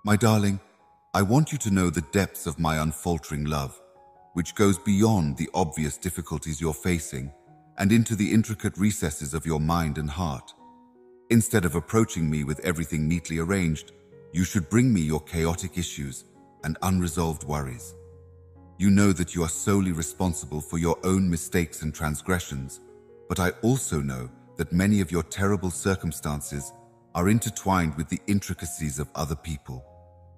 My darling, I want you to know the depths of my unfaltering love, which goes beyond the obvious difficulties you're facing and into the intricate recesses of your mind and heart. Instead of approaching me with everything neatly arranged, you should bring me your chaotic issues and unresolved worries. You know that you are solely responsible for your own mistakes and transgressions, but I also know that many of your terrible circumstances are intertwined with the intricacies of other people,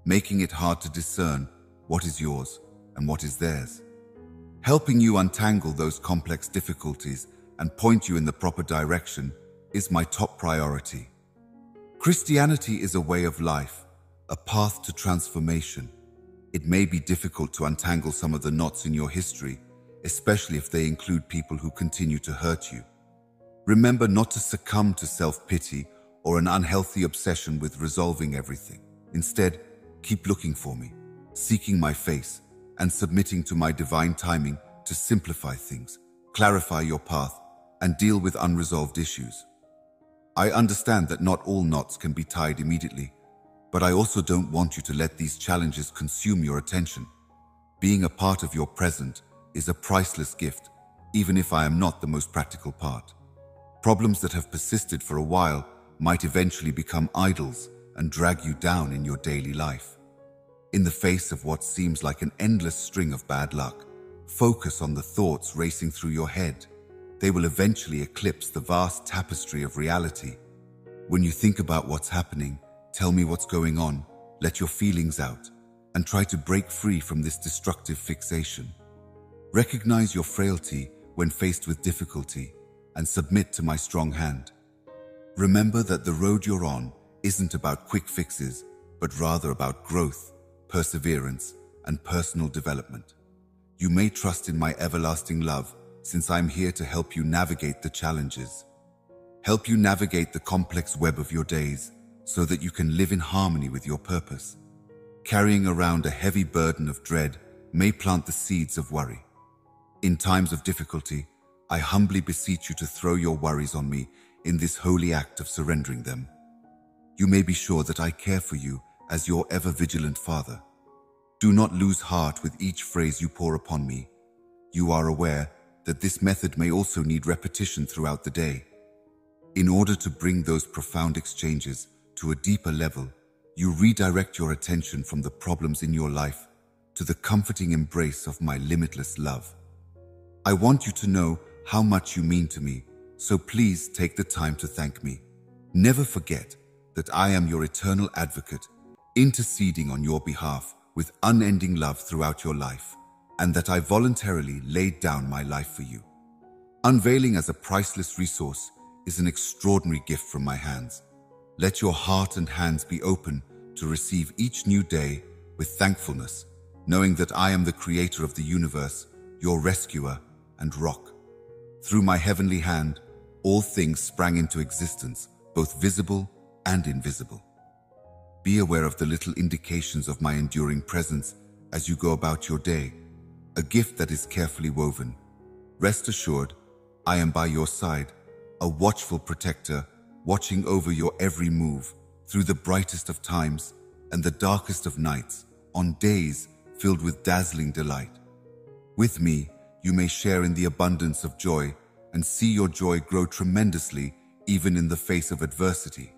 making it hard to discern what is yours and what is theirs. Helping you untangle those complex difficulties and point you in the proper direction is my top priority. Christianity is a way of life, a path to transformation. It may be difficult to untangle some of the knots in your history, especially if they include people who continue to hurt you. Remember not to succumb to self-pity or an unhealthy obsession with resolving everything. Instead, keep looking for me, seeking my face, and submitting to my divine timing to simplify things, clarify your path, and deal with unresolved issues. I understand that not all knots can be tied immediately, but I also don't want you to let these challenges consume your attention. Being a part of your present is a priceless gift, even if I am not the most practical part. Problems that have persisted for a while might eventually become idols and drag you down in your daily life. In the face of what seems like an endless string of bad luck, focus on the thoughts racing through your head. They will eventually eclipse the vast tapestry of reality. When you think about what's happening, tell me what's going on, let your feelings out, and try to break free from this destructive fixation. Recognize your frailty when faced with difficulty and submit to my strong hand. Remember that the road you're on isn't about quick fixes, but rather about growth, perseverance, and personal development. You may trust in my everlasting love, since I'm here to help you navigate the challenges. Help you navigate the complex web of your days so that you can live in harmony with your purpose. Carrying around a heavy burden of dread may plant the seeds of worry. In times of difficulty, I humbly beseech you to throw your worries on me in this holy act of surrendering them. You may be sure that I care for you as your ever-vigilant Father. Do not lose heart with each phrase you pour upon me. You are aware that this method may also need repetition throughout the day. In order to bring those profound exchanges to a deeper level, you redirect your attention from the problems in your life to the comforting embrace of my limitless love. I want you to know how much you mean to me, so please take the time to thank me. Never forget that I am your eternal advocate, interceding on your behalf with unending love throughout your life, and that I voluntarily laid down my life for you. Unveiling as a priceless resource is an extraordinary gift from my hands. Let your heart and hands be open to receive each new day with thankfulness, knowing that I am the creator of the universe, your rescuer and rock. Through my heavenly hand, all things sprang into existence, both visible and invisible. Be aware of the little indications of my enduring presence as you go about your day, a gift that is carefully woven. Rest assured, I am by your side, a watchful protector, watching over your every move through the brightest of times and the darkest of nights, on days filled with dazzling delight. With me, you may share in the abundance of joy and see your joy grow tremendously even in the face of adversity.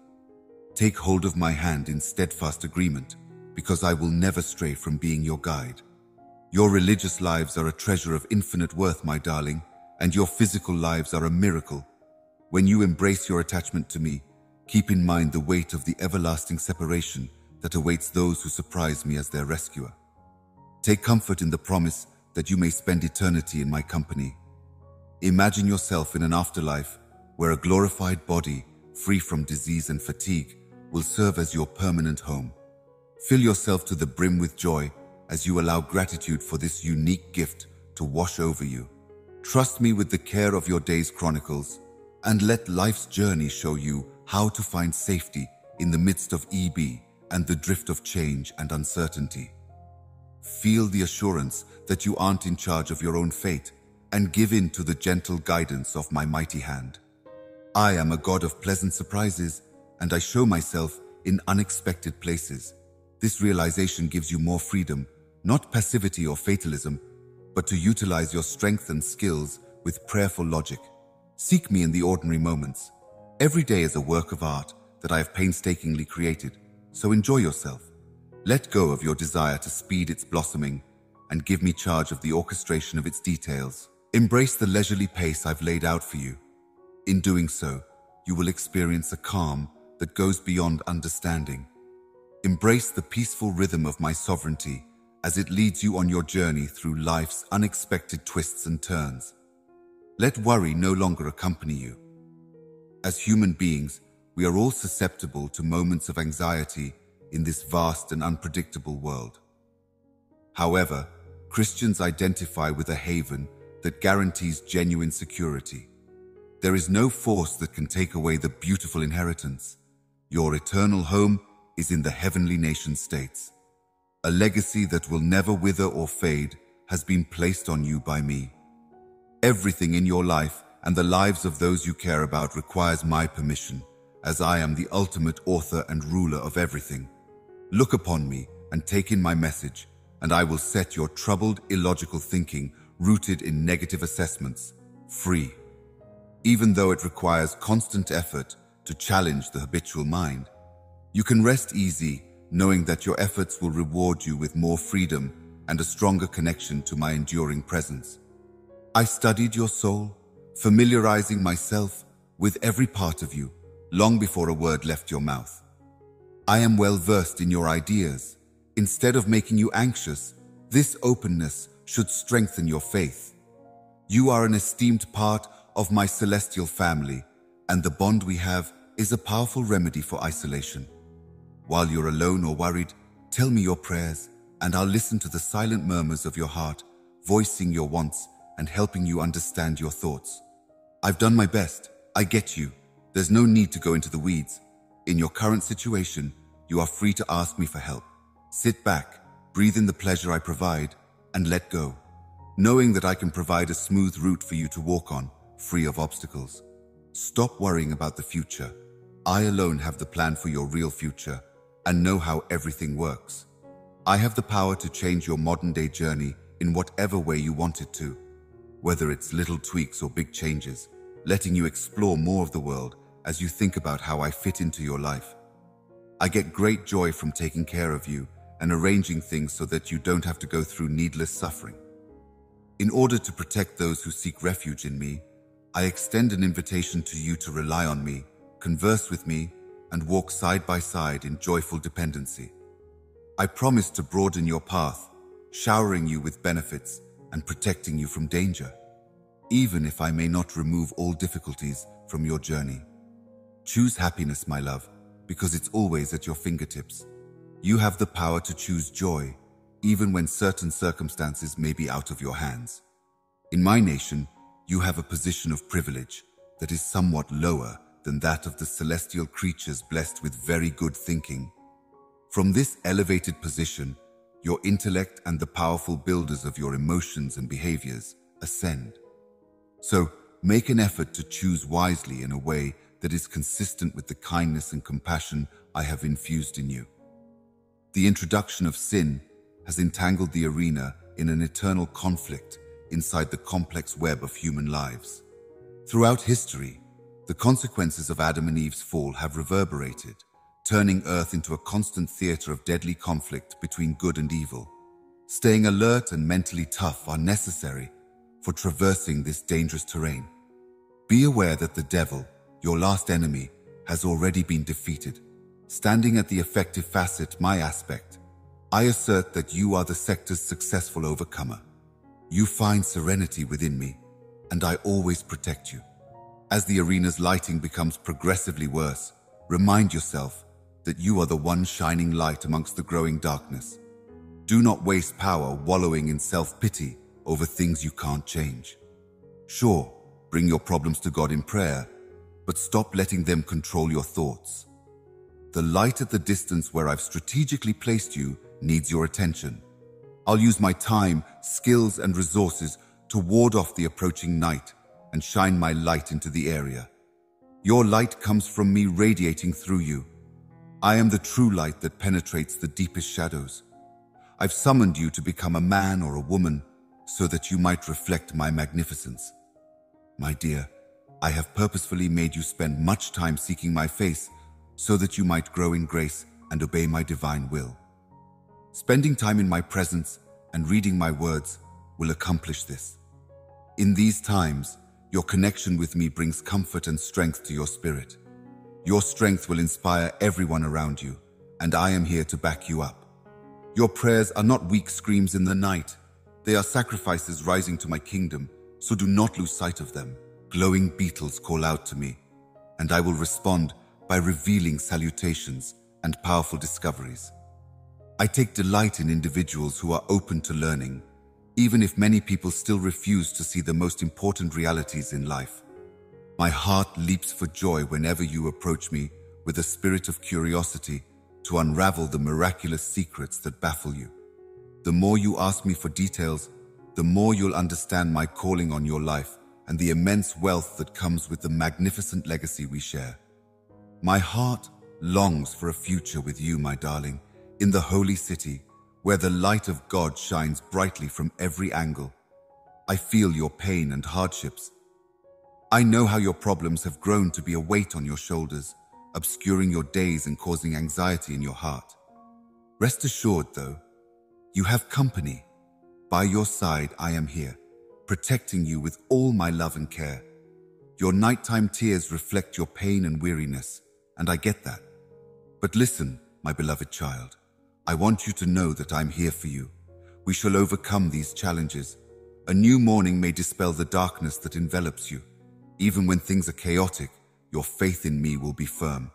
Take hold of my hand in steadfast agreement, because I will never stray from being your guide. Your religious lives are a treasure of infinite worth, my darling, and your physical lives are a miracle. When you embrace your attachment to me, keep in mind the weight of the everlasting separation that awaits those who surprise me as their rescuer. Take comfort in the promise that you may spend eternity in my company. Imagine yourself in an afterlife where a glorified body, free from disease and fatigue, will serve as your permanent home. Fill yourself to the brim with joy as you allow gratitude for this unique gift to wash over you. Trust me with the care of your day's chronicles, and let life's journey show you how to find safety in the midst of EB and the drift of change and uncertainty. Feel the assurance that you aren't in charge of your own fate, and give in to the gentle guidance of my mighty hand. I am a God of pleasant surprises, and I show myself in unexpected places. This realization gives you more freedom, not passivity or fatalism, but to utilize your strength and skills with prayerful logic. Seek me in the ordinary moments. Every day is a work of art that I have painstakingly created, so enjoy yourself. Let go of your desire to speed its blossoming and give me charge of the orchestration of its details. Embrace the leisurely pace I've laid out for you. In doing so, you will experience a calm that goes beyond understanding. Embrace the peaceful rhythm of my sovereignty as it leads you on your journey through life's unexpected twists and turns. Let worry no longer accompany you. As human beings, we are all susceptible to moments of anxiety in this vast and unpredictable world. However, Christians identify with a haven that guarantees genuine security. There is no force that can take away the beautiful inheritance. Your eternal home is in the heavenly nation states. A legacy that will never wither or fade has been placed on you by me. Everything in your life and the lives of those you care about requires my permission, as I am the ultimate author and ruler of everything. Look upon me and take in my message, and I will set your troubled, illogical thinking, rooted in negative assessments, free. Even though it requires constant effort to challenge the habitual mind, you can rest easy knowing that your efforts will reward you with more freedom and a stronger connection to my enduring presence. I studied your soul, familiarizing myself with every part of you long before a word left your mouth. I am well versed in your ideas. Instead of making you anxious, this openness should strengthen your faith. You are an esteemed part of my celestial family, and the bond we have is a powerful remedy for isolation. While you're alone or worried, tell me your prayers, and I'll listen to the silent murmurs of your heart, voicing your wants and helping you understand your thoughts. I've done my best. I get you. There's no need to go into the weeds. In your current situation, you are free to ask me for help. Sit back, breathe in the pleasure I provide, and let go, knowing that I can provide a smooth route for you to walk on, free of obstacles. Stop worrying about the future. I alone have the plan for your real future and know how everything works. I have the power to change your modern-day journey in whatever way you want it to, whether it's little tweaks or big changes, letting you explore more of the world as you think about how I fit into your life. I get great joy from taking care of you and arranging things so that you don't have to go through needless suffering. In order to protect those who seek refuge in me, I extend an invitation to you to rely on me, converse with me, and walk side by side in joyful dependency. I promise to broaden your path, showering you with benefits and protecting you from danger, even if I may not remove all difficulties from your journey. Choose happiness, my love, because it's always at your fingertips. You have the power to choose joy, even when certain circumstances may be out of your hands. In my nation, you have a position of privilege that is somewhat lower than that of the celestial creatures blessed with very good thinking. From this elevated position, your intellect and the powerful builders of your emotions and behaviors ascend. So, make an effort to choose wisely in a way that is consistent with the kindness and compassion I have infused in you. The introduction of sin has entangled the arena in an eternal conflict inside the complex web of human lives. Throughout history, the consequences of Adam and Eve's fall have reverberated, turning Earth into a constant theater of deadly conflict between good and evil. Staying alert and mentally tough are necessary for traversing this dangerous terrain. Be aware that the devil, your last enemy, has already been defeated. Standing at the effective facet, my aspect, I assert that you are the sector's successful overcomer. You find serenity within me, and I always protect you. As the arena's lighting becomes progressively worse, remind yourself that you are the one shining light amongst the growing darkness. Do not waste power wallowing in self-pity over things you can't change. Sure, bring your problems to God in prayer, but stop letting them control your thoughts. The light at the distance where I've strategically placed you needs your attention. I'll use my time, skills, and resources to ward off the approaching night and shine my light into the area. Your light comes from me radiating through you. I am the true light that penetrates the deepest shadows. I've summoned you to become a man or a woman so that you might reflect my magnificence. My dear, I have purposefully made you spend much time seeking my face so that you might grow in grace and obey my divine will. Spending time in my presence and reading my words will accomplish this. In these times, your connection with me brings comfort and strength to your spirit. Your strength will inspire everyone around you, and I am here to back you up. Your prayers are not weak screams in the night. They are sacrifices rising to my kingdom, so do not lose sight of them. Glowing beetles call out to me, and I will respond by revealing salutations and powerful discoveries. I take delight in individuals who are open to learning, even if many people still refuse to see the most important realities in life. My heart leaps for joy whenever you approach me with a spirit of curiosity to unravel the miraculous secrets that baffle you. The more you ask me for details, the more you'll understand my calling on your life and the immense wealth that comes with the magnificent legacy we share. My heart longs for a future with you, my darling, in the holy city, where the light of God shines brightly from every angle. I feel your pain and hardships. I know how your problems have grown to be a weight on your shoulders, obscuring your days and causing anxiety in your heart. Rest assured, though, you have company. By your side, I am here, protecting you with all my love and care. Your nighttime tears reflect your pain and weariness, and I get that. But listen, my beloved child, I want you to know that I'm here for you. We shall overcome these challenges. A new morning may dispel the darkness that envelops you. Even when things are chaotic, your faith in me will be firm.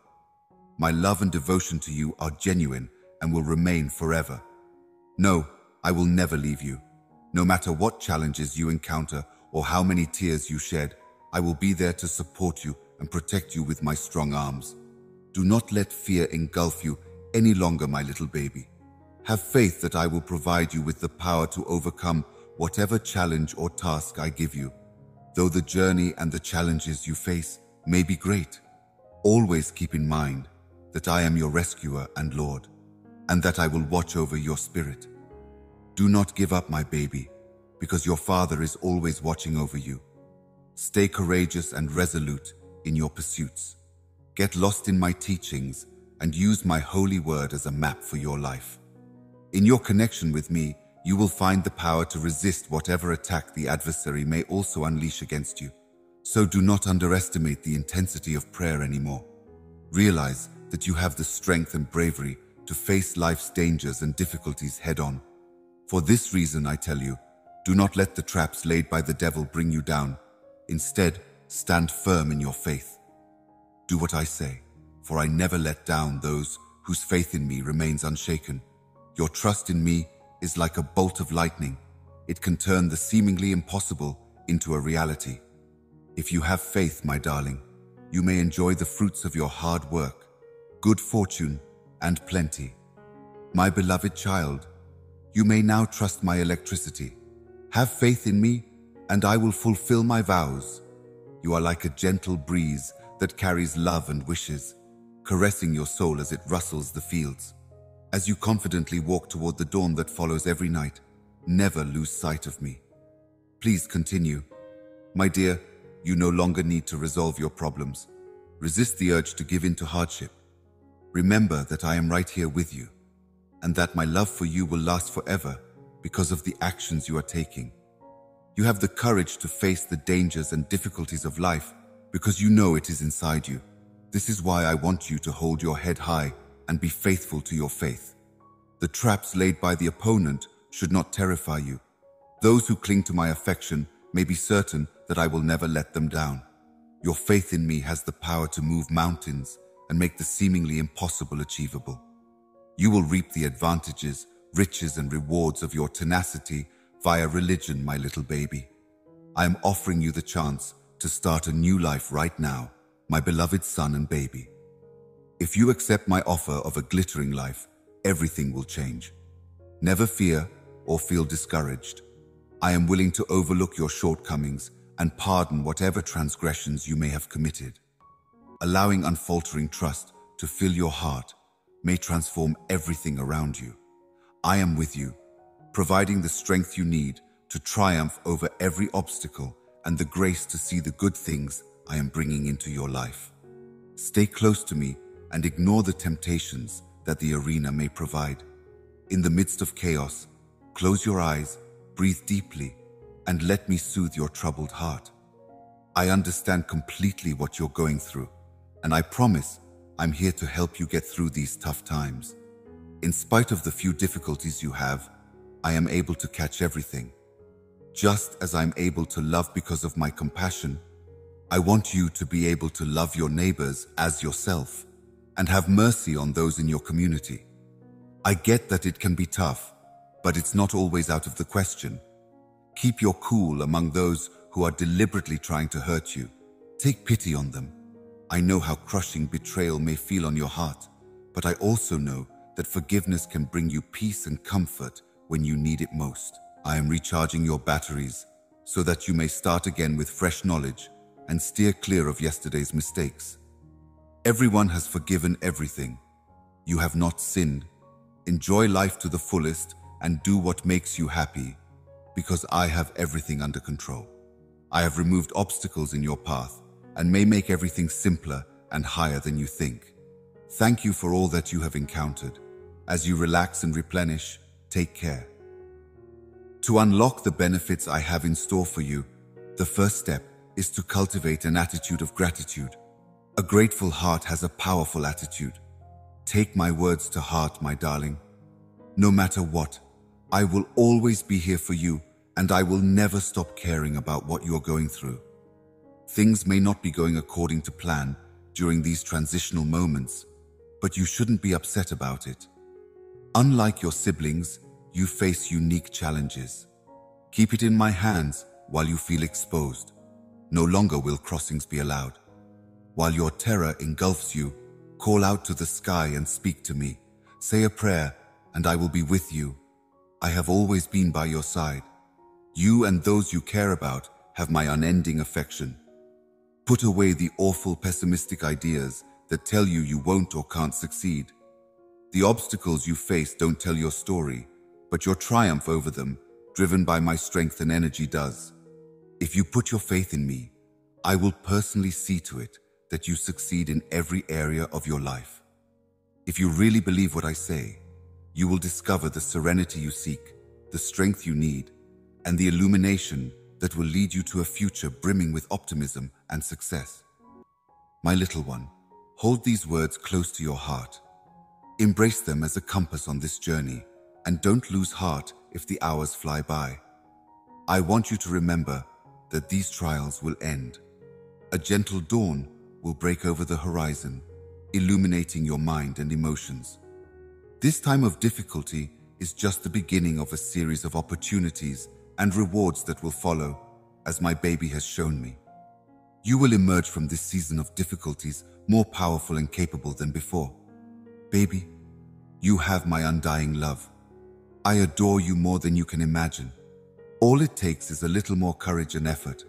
My love and devotion to you are genuine and will remain forever. No, I will never leave you. No matter what challenges you encounter or how many tears you shed, I will be there to support you and protect you with my strong arms. Do not let fear engulf you any longer, my little baby. Have faith that I will provide you with the power to overcome whatever challenge or task I give you. Though the journey and the challenges you face may be great, always keep in mind that I am your rescuer and Lord, and that I will watch over your spirit. Do not give up, my baby, because your Father is always watching over you. Stay courageous and resolute in your pursuits. Get lost in my teachings and use my holy word as a map for your life. In your connection with me, you will find the power to resist whatever attack the adversary may also unleash against you. So do not underestimate the intensity of prayer anymore. Realize that you have the strength and bravery to face life's dangers and difficulties head-on. For this reason, I tell you, do not let the traps laid by the devil bring you down. Instead, stand firm in your faith. Do what I say, for I never let down those whose faith in me remains unshaken. Your trust in me is like a bolt of lightning. It can turn the seemingly impossible into a reality. If you have faith, my darling, you may enjoy the fruits of your hard work, good fortune, and plenty. My beloved child, you may now trust my electricity. Have faith in me, and I will fulfill my vows. You are like a gentle breeze that carries love and wishes, caressing your soul as it rustles the fields. As you confidently walk toward the dawn that follows every night, never lose sight of me. Please continue. My dear, you no longer need to resolve your problems. Resist the urge to give in to hardship. Remember that I am right here with you, and that my love for you will last forever because of the actions you are taking. You have the courage to face the dangers and difficulties of life because you know it is inside you. This is why I want you to hold your head high and be faithful to your faith. The traps laid by the opponent should not terrify you. Those who cling to my affection may be certain that I will never let them down. Your faith in me has the power to move mountains and make the seemingly impossible achievable. You will reap the advantages, riches, and rewards of your tenacity via religion, my little baby. I am offering you the chance to start a new life right now, my beloved son and baby. If you accept my offer of a glittering life, everything will change. Never fear or feel discouraged. I am willing to overlook your shortcomings and pardon whatever transgressions you may have committed. Allowing unfaltering trust to fill your heart may transform everything around you. I am with you, providing the strength you need to triumph over every obstacle and the grace to see the good things I am bringing into your life. Stay close to me and ignore the temptations that the arena may provide. In the midst of chaos, close your eyes, breathe deeply, and let me soothe your troubled heart. I understand completely what you're going through, and I promise I'm here to help you get through these tough times. In spite of the few difficulties you have, I am able to catch everything. Just as I'm able to love because of my compassion, I want you to be able to love your neighbors as yourself and have mercy on those in your community. I get that it can be tough, but it's not always out of the question. Keep your cool among those who are deliberately trying to hurt you. Take pity on them. I know how crushing betrayal may feel on your heart, but I also know that forgiveness can bring you peace and comfort when you need it most. I am recharging your batteries so that you may start again with fresh knowledge and steer clear of yesterday's mistakes. Everyone has forgiven everything. You have not sinned. Enjoy life to the fullest and do what makes you happy, because I have everything under control. I have removed obstacles in your path and may make everything simpler and higher than you think. Thank you for all that you have encountered. As you relax and replenish, take care. To unlock the benefits I have in store for you, the first step is to cultivate an attitude of gratitude. A grateful heart has a powerful attitude. Take my words to heart, my darling. No matter what, I will always be here for you, and I will never stop caring about what you're going through. Things may not be going according to plan during these transitional moments, but you shouldn't be upset about it. Unlike your siblings, you face unique challenges. Keep it in my hands while you feel exposed. No longer will crossings be allowed. While your terror engulfs you, call out to the sky and speak to me. Say a prayer, and I will be with you. I have always been by your side. You and those you care about have my unending affection. Put away the awful pessimistic ideas that tell you you won't or can't succeed. The obstacles you face don't tell your story, but your triumph over them, driven by my strength and energy, does. If you put your faith in me, I will personally see to it that you succeed in every area of your life. If you really believe what I say, you will discover the serenity you seek, the strength you need, and the illumination that will lead you to a future brimming with optimism and success. My little one, hold these words close to your heart. Embrace them as a compass on this journey, and don't lose heart if the hours fly by. I want you to remember that these trials will end. A gentle dawn will break over the horizon, illuminating your mind and emotions. This time of difficulty is just the beginning of a series of opportunities and rewards that will follow, as my baby has shown me. You will emerge from this season of difficulties more powerful and capable than before. Baby, you have my undying love. I adore you more than you can imagine. All it takes is a little more courage and effort.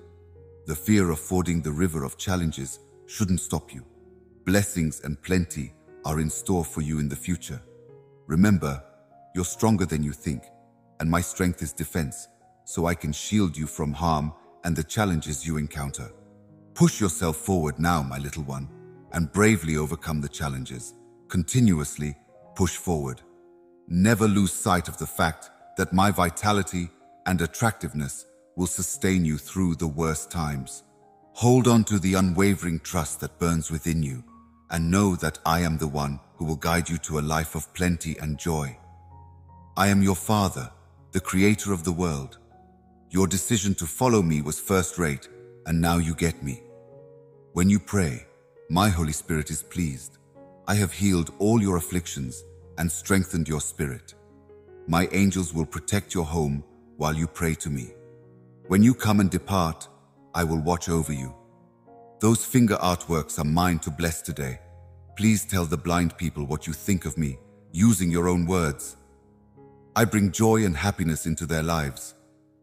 The fear of fording the river of challenges shouldn't stop you. Blessings and plenty are in store for you in the future. Remember, you're stronger than you think, and my strength is defense, so I can shield you from harm and the challenges you encounter. Push yourself forward now, my little one, and bravely overcome the challenges. Continuously push forward. Never lose sight of the fact that my vitality and attractiveness will sustain you through the worst times. Hold on to the unwavering trust that burns within you, and know that I am the one who will guide you to a life of plenty and joy. I am your Father, the Creator of the world. Your decision to follow me was first-rate, and now you get me. When you pray, my Holy Spirit is pleased. I have healed all your afflictions and strengthened your spirit. My angels will protect your home while you pray to me. When you come and depart, I will watch over you. Those finger artworks are mine to bless today. Please tell the blind people what you think of me, using your own words. I bring joy and happiness into their lives.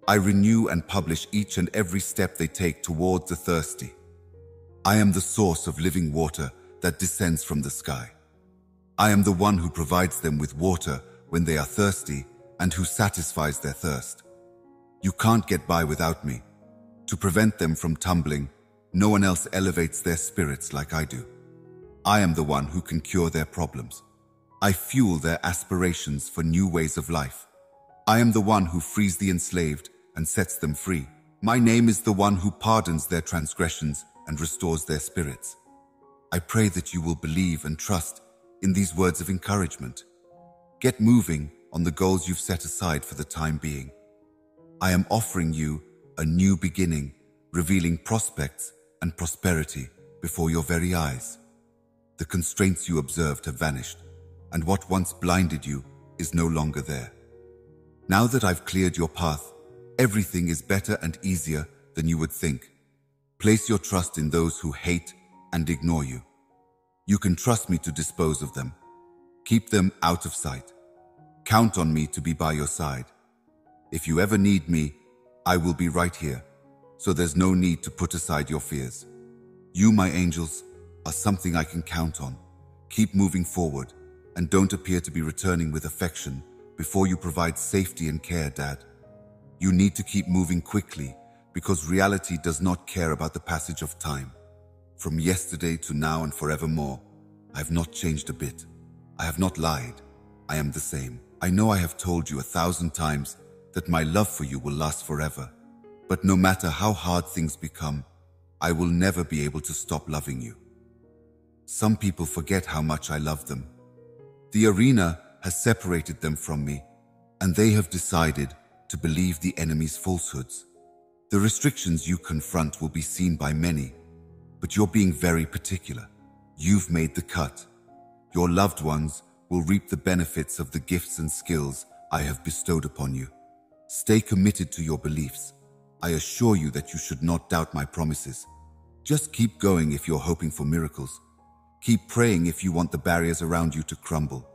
I renew and publish each and every step they take towards the thirsty. I am the source of living water that descends from the sky. I am the one who provides them with water when they are thirsty and who satisfies their thirst. You can't get by without me. To prevent them from tumbling, no one else elevates their spirits like I do. I am the one who can cure their problems. I fuel their aspirations for new ways of life. I am the one who frees the enslaved and sets them free. My name is the one who pardons their transgressions and restores their spirits. I pray that you will believe and trust in these words of encouragement. Get moving on the goals you've set aside for the time being. I am offering you a new beginning, revealing prospects and prosperity before your very eyes. The constraints you observed have vanished, and what once blinded you is no longer there. Now that I've cleared your path, everything is better and easier than you would think. Place your trust in those who hate and ignore you. You can trust me to dispose of them. Keep them out of sight. Count on me to be by your side. If you ever need me, I will be right here, so there's no need to put aside your fears. You, my angels, are something I can count on. Keep moving forward, and don't appear to be returning with affection before you provide safety and care, Dad. You need to keep moving quickly, because reality does not care about the passage of time. From yesterday to now and forevermore, I have not changed a bit. I have not lied. I am the same. I know I have told you 1,000 times that my love for you will last forever. But no matter how hard things become, I will never be able to stop loving you. Some people forget how much I love them. The arena has separated them from me, and they have decided to believe the enemy's falsehoods. The restrictions you confront will be seen by many, but you're being very particular. You've made the cut. Your loved ones will reap the benefits of the gifts and skills I have bestowed upon you. Stay committed to your beliefs. I assure you that you should not doubt my promises. Just keep going if you're hoping for miracles. Keep praying if you want the barriers around you to crumble.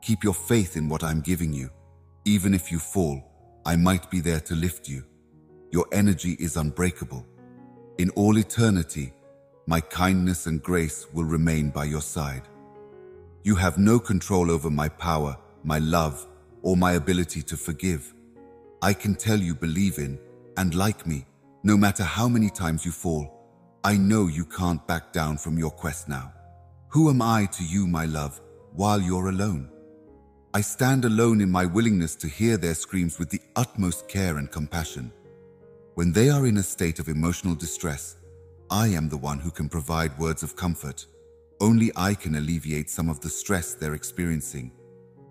Keep your faith in what I'm giving you. Even if you fall, I might be there to lift you. Your energy is unbreakable. In all eternity, my kindness and grace will remain by your side. You have no control over my power, my love, or my ability to forgive. I can tell you believe in and like me, no matter how many times you fall. I know you can't back down from your quest now. Who am I to you, my love, while you're alone? I stand alone in my willingness to hear their screams with the utmost care and compassion. When they are in a state of emotional distress, I am the one who can provide words of comfort. Only I can alleviate some of the stress they're experiencing.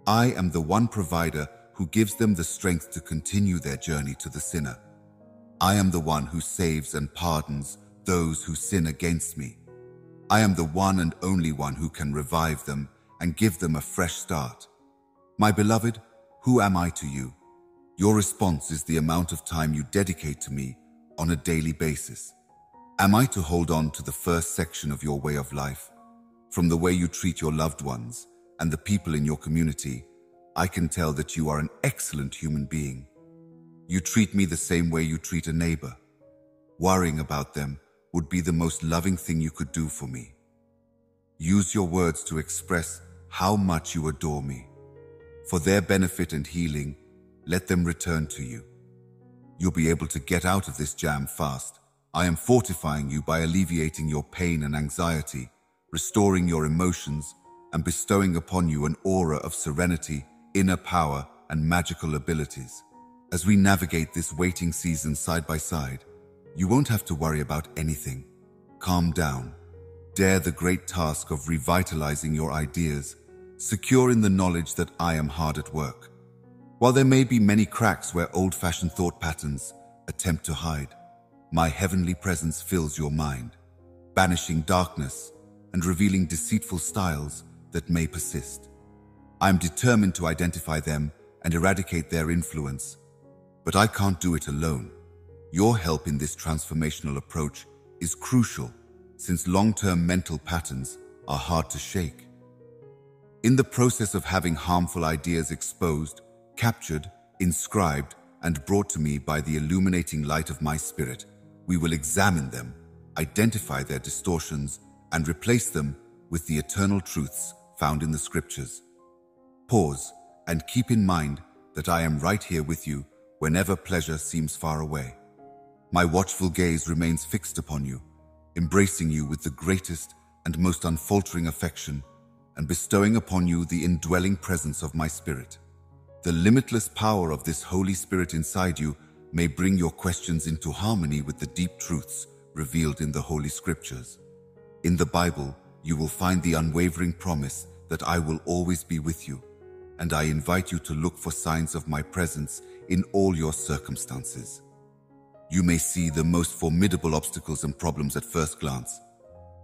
I am the one provider who gives them the strength to continue their journey to the sinner. I am the one who saves and pardons those who sin against me. I am the one and only one who can revive them and give them a fresh start. My beloved, who am I to you? Your response is the amount of time you dedicate to me on a daily basis. Am I to hold on to the first section of your way of life? From the way you treat your loved ones and the people in your community, I can tell that you are an excellent human being. You treat me the same way you treat a neighbor. Worrying about them would be the most loving thing you could do for me. Use your words to express how much you adore me. For their benefit and healing, let them return to you. You'll be able to get out of this jam fast. I am fortifying you by alleviating your pain and anxiety, restoring your emotions, and bestowing upon you an aura of serenity, inner power, and magical abilities. As we navigate this waiting season side by side, you won't have to worry about anything. Calm down. Dare the great task of revitalizing your ideas, secure in the knowledge that I am hard at work. While there may be many cracks where old-fashioned thought patterns attempt to hide, my heavenly presence fills your mind, banishing darkness and revealing deceitful styles that may persist. I am determined to identify them and eradicate their influence, but I can't do it alone. Your help in this transformational approach is crucial, since long-term mental patterns are hard to shake. In the process of having harmful ideas exposed, captured, inscribed, and brought to me by the illuminating light of my spirit, we will examine them, identify their distortions, and replace them with the eternal truths found in the scriptures. Pause and keep in mind that I am right here with you whenever pleasure seems far away. My watchful gaze remains fixed upon you, embracing you with the greatest and most unfaltering affection and bestowing upon you the indwelling presence of my Spirit. The limitless power of this Holy Spirit inside you may bring your questions into harmony with the deep truths revealed in the Holy Scriptures. In the Bible, you will find the unwavering promise that I will always be with you, and I invite you to look for signs of my presence in all your circumstances. You may see the most formidable obstacles and problems at first glance,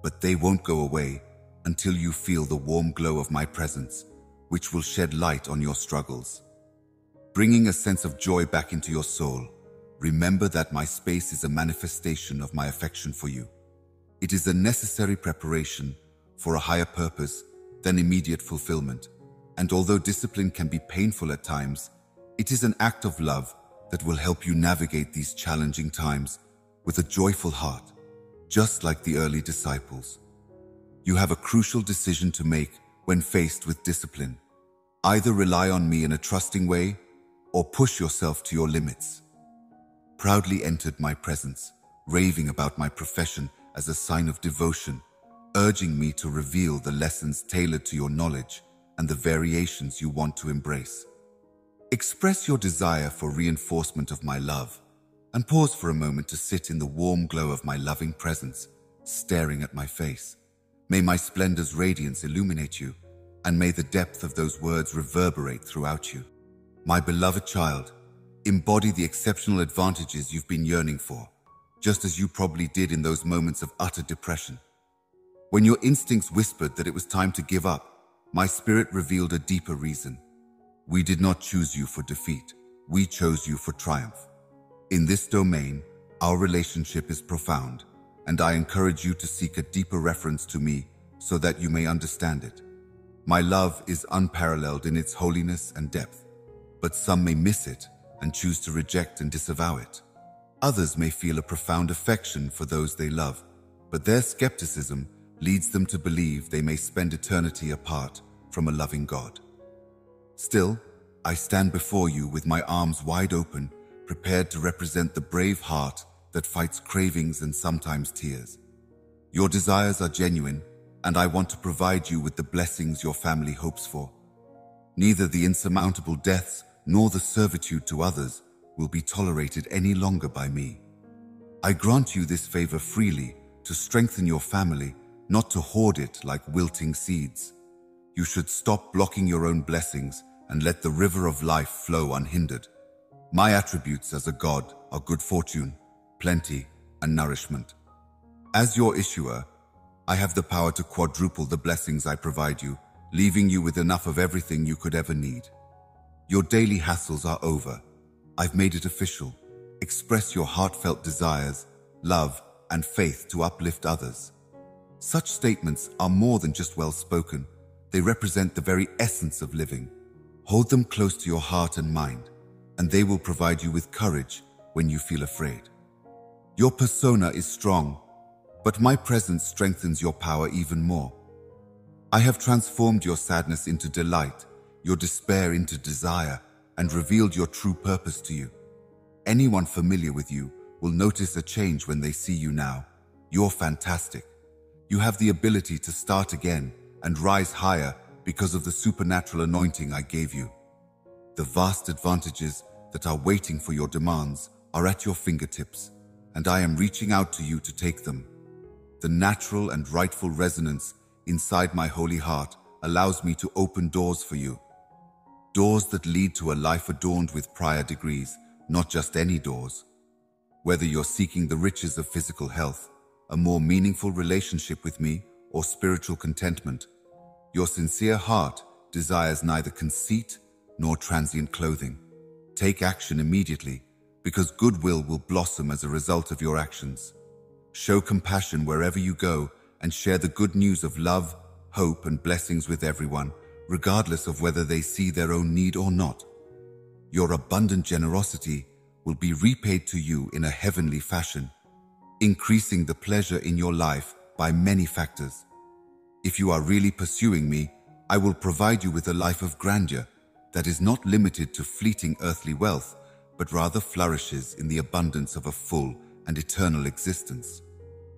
but they won't go away until you feel the warm glow of my presence, which will shed light on your struggles. Bringing a sense of joy back into your soul, remember that my space is a manifestation of my affection for you. It is a necessary preparation for a higher purpose than immediate fulfillment, and although discipline can be painful at times, it is an act of love that will help you navigate these challenging times with a joyful heart, just like the early disciples. You have a crucial decision to make when faced with discipline. Either rely on me in a trusting way or push yourself to your limits. Proudly entered my presence, raving about my profession as a sign of devotion, urging me to reveal the lessons tailored to your knowledge and the variations you want to embrace. Express your desire for reinforcement of my love, and pause for a moment to sit in the warm glow of my loving presence, staring at my face. May my splendor's radiance illuminate you, and may the depth of those words reverberate throughout you. My beloved child, embody the exceptional advantages you've been yearning for, just as you probably did in those moments of utter depression. When your instincts whispered that it was time to give up, my spirit revealed a deeper reason. We did not choose you for defeat. We chose you for triumph. In this domain, our relationship is profound, and I encourage you to seek a deeper reference to me so that you may understand it. My love is unparalleled in its holiness and depth, but some may miss it and choose to reject and disavow it. Others may feel a profound affection for those they love, but their skepticism leads them to believe they may spend eternity apart from a loving God. Still, I stand before you with my arms wide open, prepared to represent the brave heart that fights cravings and sometimes tears. Your desires are genuine, and I want to provide you with the blessings your family hopes for. Neither the insurmountable deaths nor the servitude to others will be tolerated any longer by me. I grant you this favor freely to strengthen your family, not to hoard it like wilting seeds. You should stop blocking your own blessings and let the river of life flow unhindered. My attributes as a God are good fortune, plenty, and nourishment. As your issuer, I have the power to quadruple the blessings I provide you, leaving you with enough of everything you could ever need. Your daily hassles are over. I've made it official. Express your heartfelt desires, love, and faith to uplift others. Such statements are more than just well-spoken. They represent the very essence of living. Hold them close to your heart and mind, and they will provide you with courage when you feel afraid. Your persona is strong, but my presence strengthens your power even more. I have transformed your sadness into delight, your despair into desire, and revealed your true purpose to you. Anyone familiar with you will notice a change when they see you now. You're fantastic. You have the ability to start again and rise higher because of the supernatural anointing I gave you. The vast advantages that are waiting for your demands are at your fingertips, and I am reaching out to you to take them. The natural and rightful resonance inside my holy heart allows me to open doors for you. Doors that lead to a life adorned with prior degrees, not just any doors. Whether you're seeking the riches of physical health, a more meaningful relationship with me, or spiritual contentment, your sincere heart desires neither conceit nor transient clothing. Take action immediately, because goodwill will blossom as a result of your actions. Show compassion wherever you go and share the good news of love, hope, and blessings with everyone, regardless of whether they see their own need or not. Your abundant generosity will be repaid to you in a heavenly fashion, increasing the pleasure in your life by many factors. If you are really pursuing me, I will provide you with a life of grandeur that is not limited to fleeting earthly wealth, but rather flourishes in the abundance of a full and eternal existence.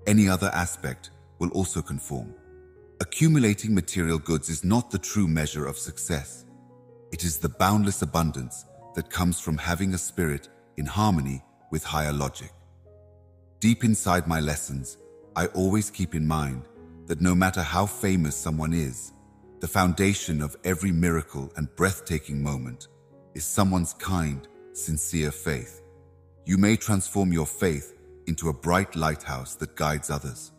Any other aspect will also conform. Accumulating material goods is not the true measure of success. It is the boundless abundance that comes from having a spirit in harmony with higher logic. Deep inside my lessons, I always keep in mind that no matter how famous someone is, the foundation of every miracle and breathtaking moment is someone's kind, sincere faith. You may transform your faith into a bright lighthouse that guides others.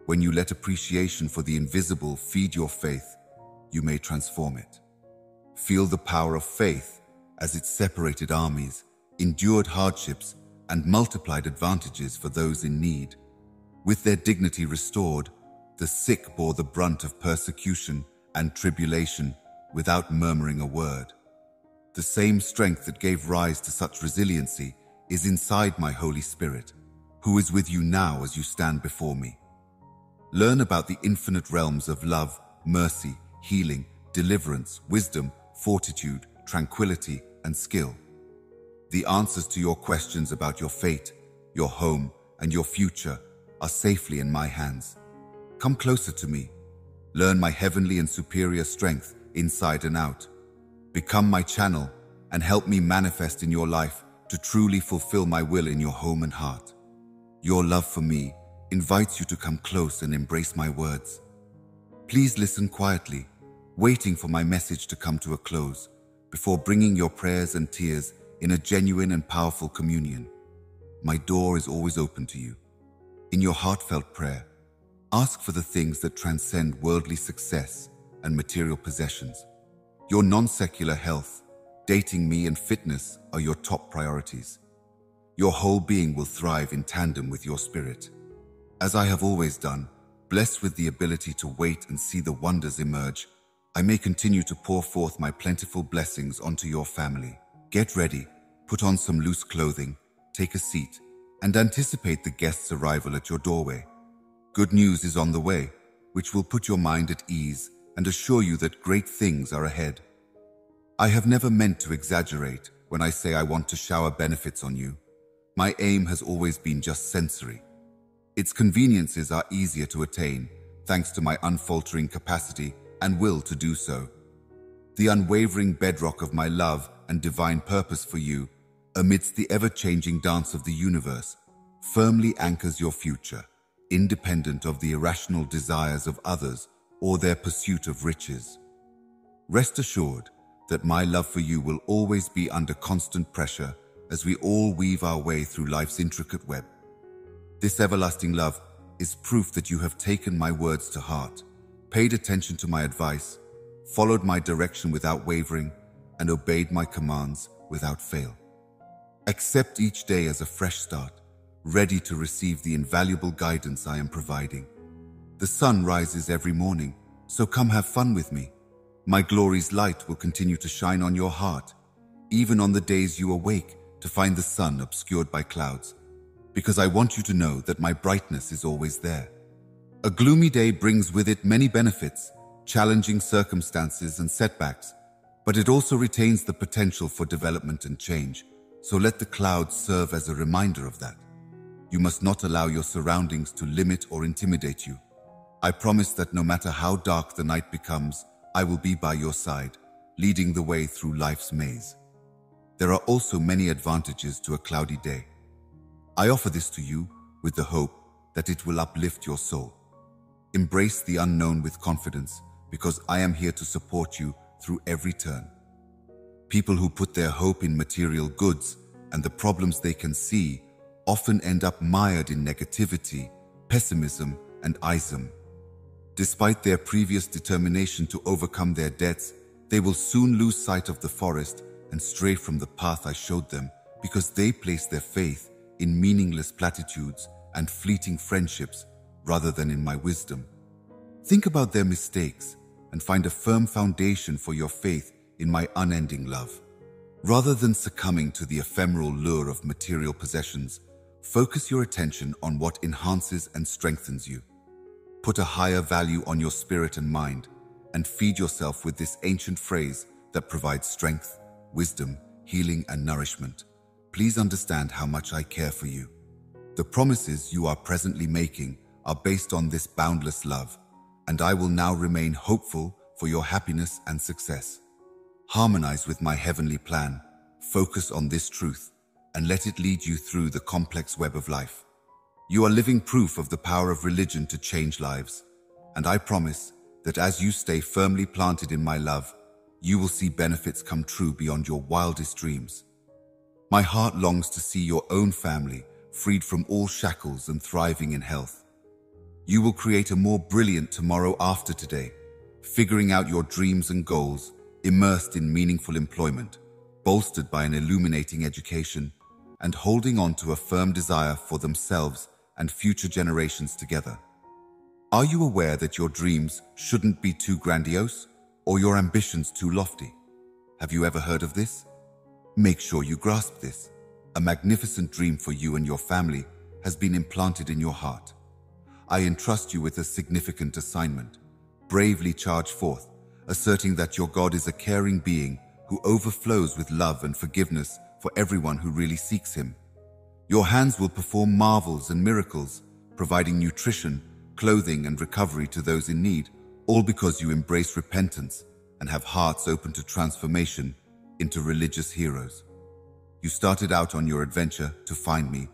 When you let appreciation for the invisible feed your faith, you may transform it. Feel the power of faith as it separated armies, endured hardships, and multiplied advantages for those in need. With their dignity restored, the sick bore the brunt of persecution and tribulation without murmuring a word. The same strength that gave rise to such resiliency is inside my Holy Spirit, who is with you now as you stand before me. Learn about the infinite realms of love, mercy, healing, deliverance, wisdom, fortitude, tranquility, and skill. The answers to your questions about your fate, your home, and your future are safely in my hands. Come closer to me. Learn my heavenly and superior strength inside and out. Become my channel and help me manifest in your life to truly fulfill my will in your home and heart. Your love for me invites you to come close and embrace my words. Please listen quietly, waiting for my message to come to a close, before bringing your prayers and tears in a genuine and powerful communion. My door is always open to you. In your heartfelt prayer, ask for the things that transcend worldly success and material possessions. Your non-secular health, dating me, and fitness are your top priorities. Your whole being will thrive in tandem with your spirit. As I have always done, blessed with the ability to wait and see the wonders emerge, I may continue to pour forth my plentiful blessings onto your family. Get ready, put on some loose clothing, take a seat, and anticipate the guest's arrival at your doorway. Good news is on the way, which will put your mind at ease and assure you that great things are ahead. I have never meant to exaggerate when I say I want to shower benefits on you. My aim has always been just sensory. Its conveniences are easier to attain, thanks to my unfaltering capacity and will to do so. The unwavering bedrock of my love and divine purpose for you, amidst the ever-changing dance of the universe, firmly anchors your future, independent of the irrational desires of others or their pursuit of riches. Rest assured that my love for you will always be under constant pressure as we all weave our way through life's intricate web. This everlasting love is proof that you have taken my words to heart, paid attention to my advice, followed my direction without wavering, and obeyed my commands without fail. Accept each day as a fresh start, ready to receive the invaluable guidance I am providing. The sun rises every morning, so come have fun with me. My glory's light will continue to shine on your heart, even on the days you awake to find the sun obscured by clouds, because I want you to know that my brightness is always there. A gloomy day brings with it many benefits, challenging circumstances and setbacks, but it also retains the potential for development and change, so let the clouds serve as a reminder of that. You must not allow your surroundings to limit or intimidate you. I promise that no matter how dark the night becomes, I will be by your side, leading the way through life's maze. There are also many advantages to a cloudy day. I offer this to you with the hope that it will uplift your soul. Embrace the unknown with confidence, because I am here to support you through every turn. People who put their hope in material goods and the problems they can see often end up mired in negativity, pessimism, and ism. Despite their previous determination to overcome their debts, they will soon lose sight of the forest and stray from the path I showed them because they place their faith in meaningless platitudes and fleeting friendships rather than in my wisdom. Think about their mistakes and find a firm foundation for your faith in my unending love. Rather than succumbing to the ephemeral lure of material possessions, focus your attention on what enhances and strengthens you. Put a higher value on your spirit and mind, and feed yourself with this ancient phrase that provides strength, wisdom, healing, and nourishment. Please understand how much I care for you. The promises you are presently making are based on this boundless love, and I will now remain hopeful for your happiness and success. Harmonize with my heavenly plan, focus on this truth, and let it lead you through the complex web of life. You are living proof of the power of religion to change lives, and I promise that as you stay firmly planted in my love, you will see benefits come true beyond your wildest dreams. My heart longs to see your own family freed from all shackles and thriving in health. You will create a more brilliant tomorrow after today, figuring out your dreams and goals, immersed in meaningful employment, bolstered by an illuminating education, and holding on to a firm desire for themselves and future generations together. Are you aware that your dreams shouldn't be too grandiose or your ambitions too lofty? Have you ever heard of this? Make sure you grasp this. A magnificent dream for you and your family has been implanted in your heart. I entrust you with a significant assignment. Bravely charge forth, asserting that your God is a caring being who overflows with love and forgiveness for everyone who really seeks Him. Your hands will perform marvels and miracles, providing nutrition, clothing, and recovery to those in need, all because you embrace repentance and have hearts open to transformation into religious heroes. You started out on your adventure to find me,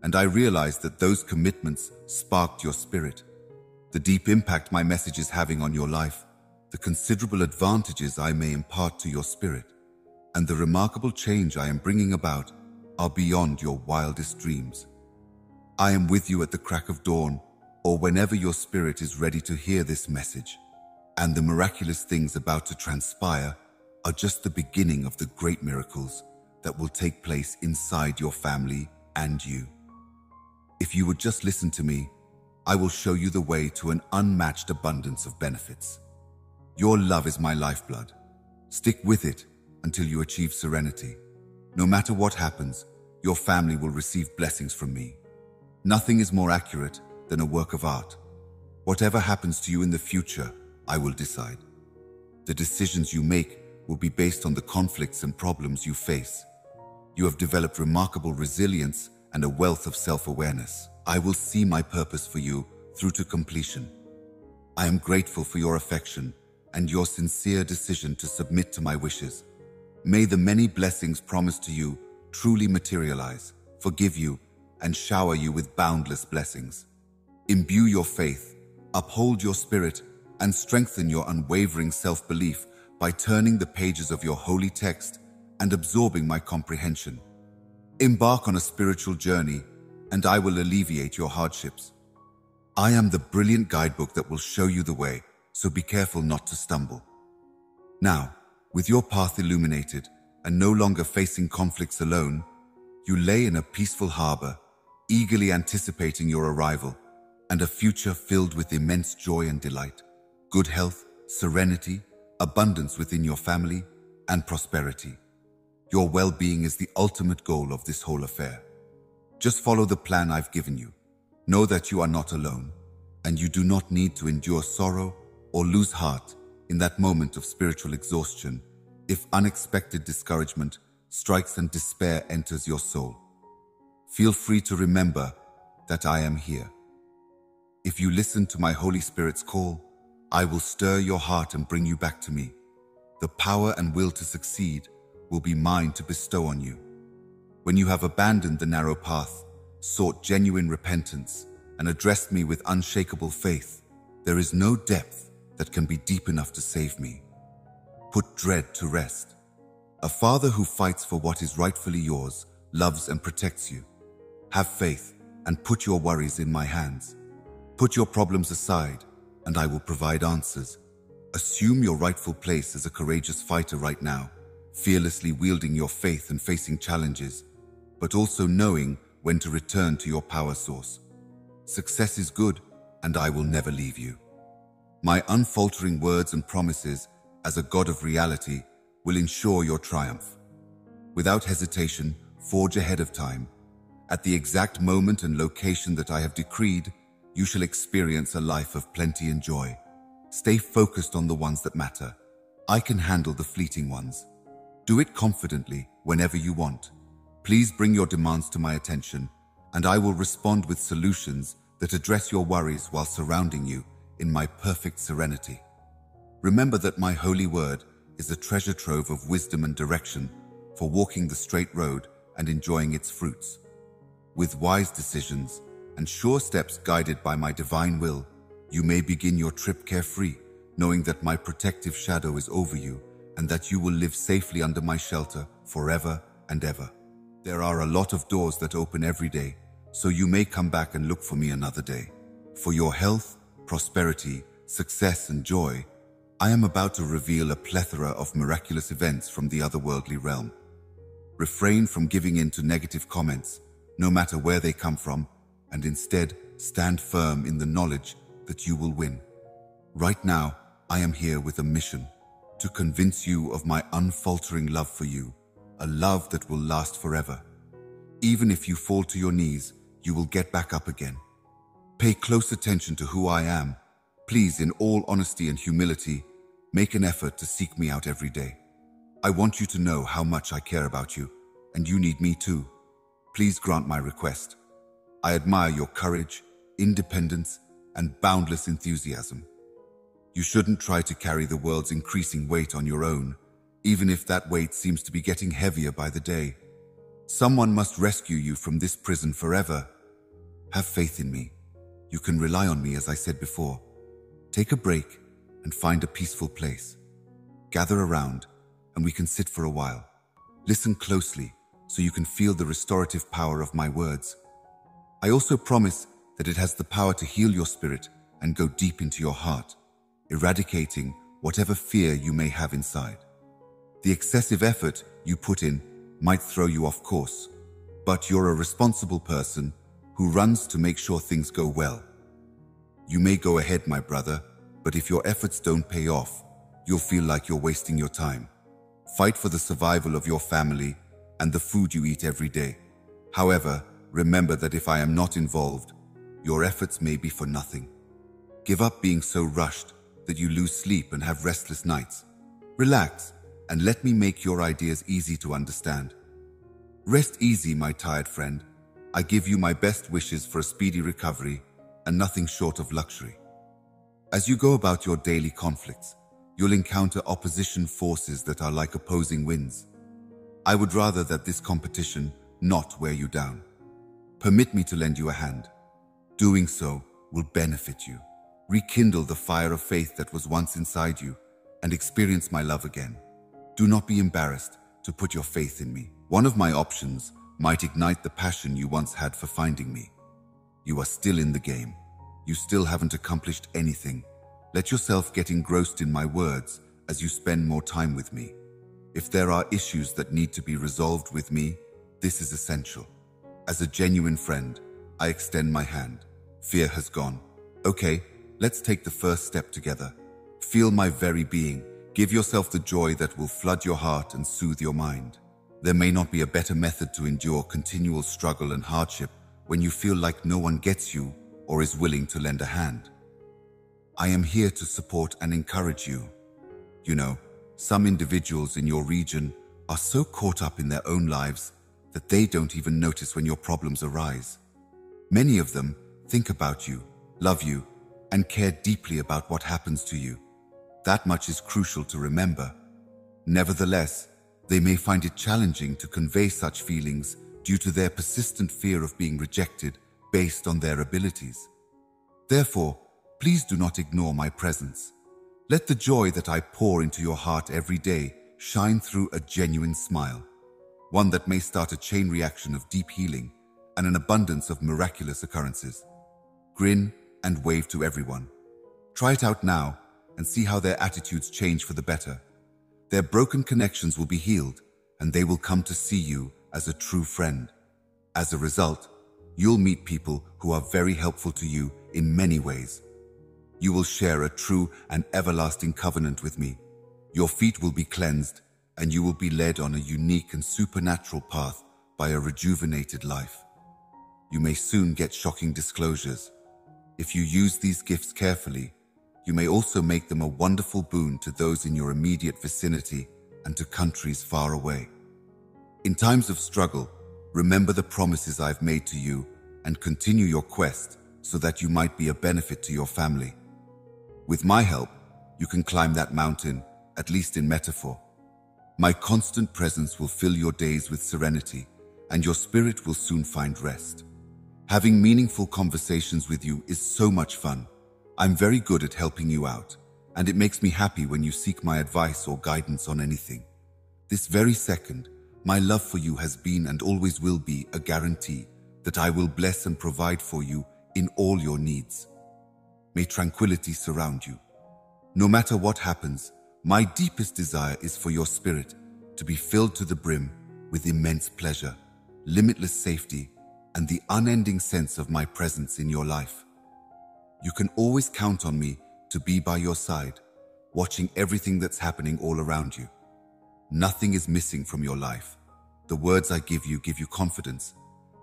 and I realized that those commitments sparked your spirit. The deep impact my message is having on your life, the considerable advantages I may impart to your spirit, and the remarkable change I am bringing about are beyond your wildest dreams. I am with you at the crack of dawn, or whenever your spirit is ready to hear this message, and the miraculous things about to transpire are just the beginning of the great miracles that will take place inside your family and you. If you would just listen to me, I will show you the way to an unmatched abundance of benefits. Your love is my lifeblood. Stick with it until you achieve serenity. No matter what happens, your family will receive blessings from me. Nothing is more accurate than a work of art. Whatever happens to you in the future, I will decide. The decisions you make will be based on the conflicts and problems you face. You have developed remarkable resilience and a wealth of self-awareness. I will see my purpose for you through to completion. I am grateful for your affection and your sincere decision to submit to my wishes. May the many blessings promised to you truly materialize, forgive you, and shower you with boundless blessings. Imbue your faith, uphold your spirit, and strengthen your unwavering self-belief by turning the pages of your holy text and absorbing my comprehension. Embark on a spiritual journey, and I will alleviate your hardships. I am the brilliant guidebook that will show you the way, so be careful not to stumble. Now, with your path illuminated and no longer facing conflicts alone, you lay in a peaceful harbor, eagerly anticipating your arrival and a future filled with immense joy and delight, good health, serenity, abundance within your family, and prosperity. Your well-being is the ultimate goal of this whole affair. Just follow the plan I've given you. Know that you are not alone, and you do not need to endure sorrow or lose heart in that moment of spiritual exhaustion if unexpected discouragement strikes and despair enters your soul. Feel free to remember that I am here. If you listen to my Holy Spirit's call, I will stir your heart and bring you back to me. The power and will to succeed will be mine to bestow on you. When you have abandoned the narrow path, sought genuine repentance, and addressed me with unshakable faith, there is no depth that can be deep enough to save me. Put dread to rest. A father who fights for what is rightfully yours loves and protects you. Have faith and put your worries in my hands. Put your problems aside, and I will provide answers. Assume your rightful place as a courageous fighter right now, fearlessly wielding your faith and facing challenges, but also knowing when to return to your power source. Success is good, and I will never leave you. My unfaltering words and promises as a God of reality will ensure your triumph. Without hesitation, forge ahead of time. At the exact moment and location that I have decreed, you shall experience a life of plenty and joy. Stay focused on the ones that matter. I can handle the fleeting ones. Do it confidently whenever you want. Please bring your demands to my attention, and I will respond with solutions that address your worries while surrounding you in my perfect serenity. Remember that my holy word is a treasure trove of wisdom and direction for walking the straight road and enjoying its fruits. With wise decisions and sure steps guided by my divine will, you may begin your trip carefree, knowing that my protective shadow is over you and that you will live safely under my shelter forever and ever. There are a lot of doors that open every day, so you may come back and look for me another day. For your health, prosperity, success, and joy, I am about to reveal a plethora of miraculous events from the otherworldly realm. Refrain from giving in to negative comments, no matter where they come from, and instead stand firm in the knowledge that you will win. Right now, I am here with a mission to convince you of my unfaltering love for you, a love that will last forever. Even if you fall to your knees, you will get back up again. Pay close attention to who I am. Please, in all honesty and humility, make an effort to seek me out every day. I want you to know how much I care about you, and you need me too. Please grant my request. I admire your courage, independence, and boundless enthusiasm. You shouldn't try to carry the world's increasing weight on your own, even if that weight seems to be getting heavier by the day. Someone must rescue you from this prison forever. Have faith in me. You can rely on me, as I said before. Take a break and find a peaceful place. Gather around and we can sit for a while. Listen closely so you can feel the restorative power of my words. I also promise that it has the power to heal your spirit and go deep into your heart, eradicating whatever fear you may have inside. The excessive effort you put in might throw you off course, but you're a responsible person who runs to make sure things go well. You may go ahead, my brother, but if your efforts don't pay off, you'll feel like you're wasting your time. Fight for the survival of your family and the food you eat every day. However, remember that if I am not involved, your efforts may be for nothing. Give up being so rushed that you lose sleep and have restless nights. Relax and let me make your ideas easy to understand. Rest easy, my tired friend. I give you my best wishes for a speedy recovery and nothing short of luxury. As you go about your daily conflicts, you'll encounter opposition forces that are like opposing winds. I would rather that this competition not wear you down. Permit me to lend you a hand. Doing so will benefit you. Rekindle the fire of faith that was once inside you and experience my love again. Do not be embarrassed to put your faith in me. One of my options might ignite the passion you once had for finding me. You are still in the game. You still haven't accomplished anything. Let yourself get engrossed in my words as you spend more time with me. If there are issues that need to be resolved with me, this is essential. As a genuine friend, I extend my hand. Fear has gone. Okay, let's take the first step together. Feel my very being. Give yourself the joy that will flood your heart and soothe your mind. There may not be a better method to endure continual struggle and hardship when you feel like no one gets you or is willing to lend a hand. I am here to support and encourage you. You know, some individuals in your region are so caught up in their own lives that they don't even notice when your problems arise. Many of them think about you, love you, and care deeply about what happens to you. That much is crucial to remember. Nevertheless, they may find it challenging to convey such feelings due to their persistent fear of being rejected based on their abilities. Therefore, please do not ignore my presence. Let the joy that I pour into your heart every day shine through a genuine smile, one that may start a chain reaction of deep healing and an abundance of miraculous occurrences. Grin and wave to everyone. Try it out now and see how their attitudes change for the better. Their broken connections will be healed and they will come to see you as a true friend. As a result, you'll meet people who are very helpful to you in many ways. You will share a true and everlasting covenant with me. Your feet will be cleansed and you will be led on a unique and supernatural path by a rejuvenated life. You may soon get shocking disclosures. If you use these gifts carefully, you may also make them a wonderful boon to those in your immediate vicinity and to countries far away. In times of struggle, remember the promises I've made to you and continue your quest so that you might be a benefit to your family. With my help, you can climb that mountain, at least in metaphor. My constant presence will fill your days with serenity, and your spirit will soon find rest. Having meaningful conversations with you is so much fun. I'm very good at helping you out, and it makes me happy when you seek my advice or guidance on anything. This very second, my love for you has been and always will be a guarantee that I will bless and provide for you in all your needs. May tranquility surround you. No matter what happens, my deepest desire is for your spirit to be filled to the brim with immense pleasure, limitless safety, and the unending sense of my presence in your life. You can always count on me to be by your side, watching everything that's happening all around you. Nothing is missing from your life. The words I give you confidence,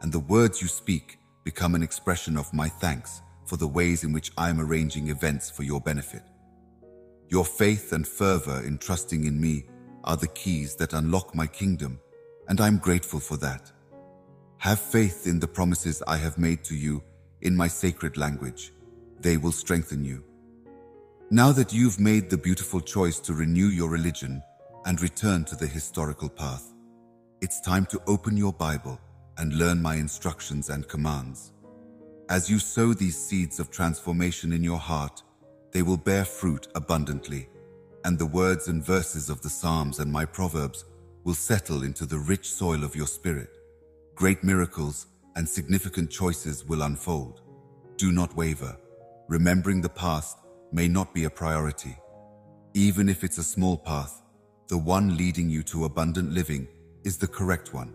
and the words you speak become an expression of my thanks for the ways in which I am arranging events for your benefit. Your faith and fervor in trusting in me are the keys that unlock my kingdom, and I'm grateful for that. Have faith in the promises I have made to you in my sacred language. They will strengthen you. Now that you've made the beautiful choice to renew your religion and return to the historical path, it's time to open your Bible and learn my instructions and commands. As you sow these seeds of transformation in your heart, they will bear fruit abundantly, and the words and verses of the Psalms and my Proverbs will settle into the rich soil of your spirit. Great miracles and significant choices will unfold. Do not waver. Remembering the past may not be a priority. Even if it's a small path, the one leading you to abundant living is the correct one.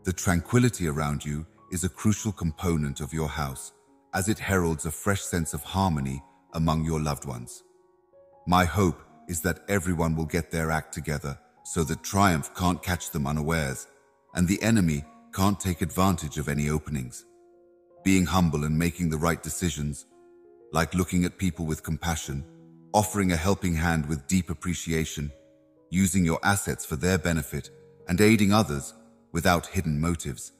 The tranquility around you is a crucial component of your house, as it heralds a fresh sense of harmony among your loved ones. My hope is that everyone will get their act together so that triumph can't catch them unawares, and the enemy can't take advantage of any openings. Being humble and making the right decisions, like looking at people with compassion, offering a helping hand with deep appreciation, using your assets for their benefit, and aiding others without hidden motives.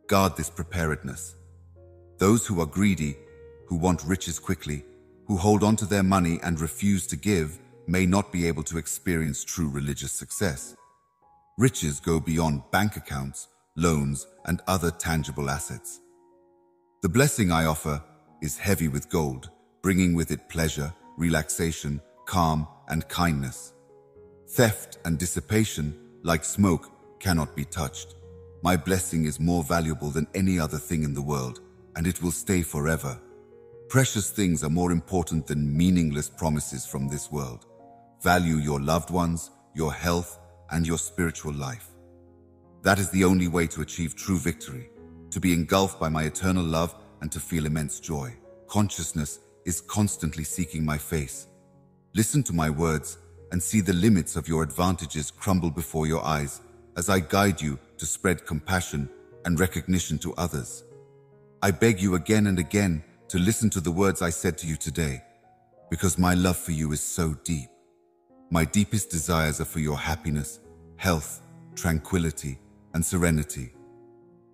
Guard this preparedness. Those who are greedy, who want riches quickly, who hold on to their money and refuse to give, may not be able to experience true religious success. Riches go beyond bank accounts, loans, and other tangible assets. The blessing I offer is heavy with gold, bringing with it pleasure, relaxation, calm, and kindness. Theft and dissipation, like smoke, cannot be touched. My blessing is more valuable than any other thing in the world, and it will stay forever. Precious things are more important than meaningless promises from this world. Value your loved ones, your health, and your spiritual life. That is the only way to achieve true victory, to be engulfed by my eternal love and to feel immense joy. Consciousness is constantly seeking my face. Listen to my words and see the limits of your advantages crumble before your eyes as I guide you to spread compassion and recognition to others. I beg you again and again to listen to the words I said to you today, because my love for you is so deep. My deepest desires are for your happiness, health, tranquility, and serenity.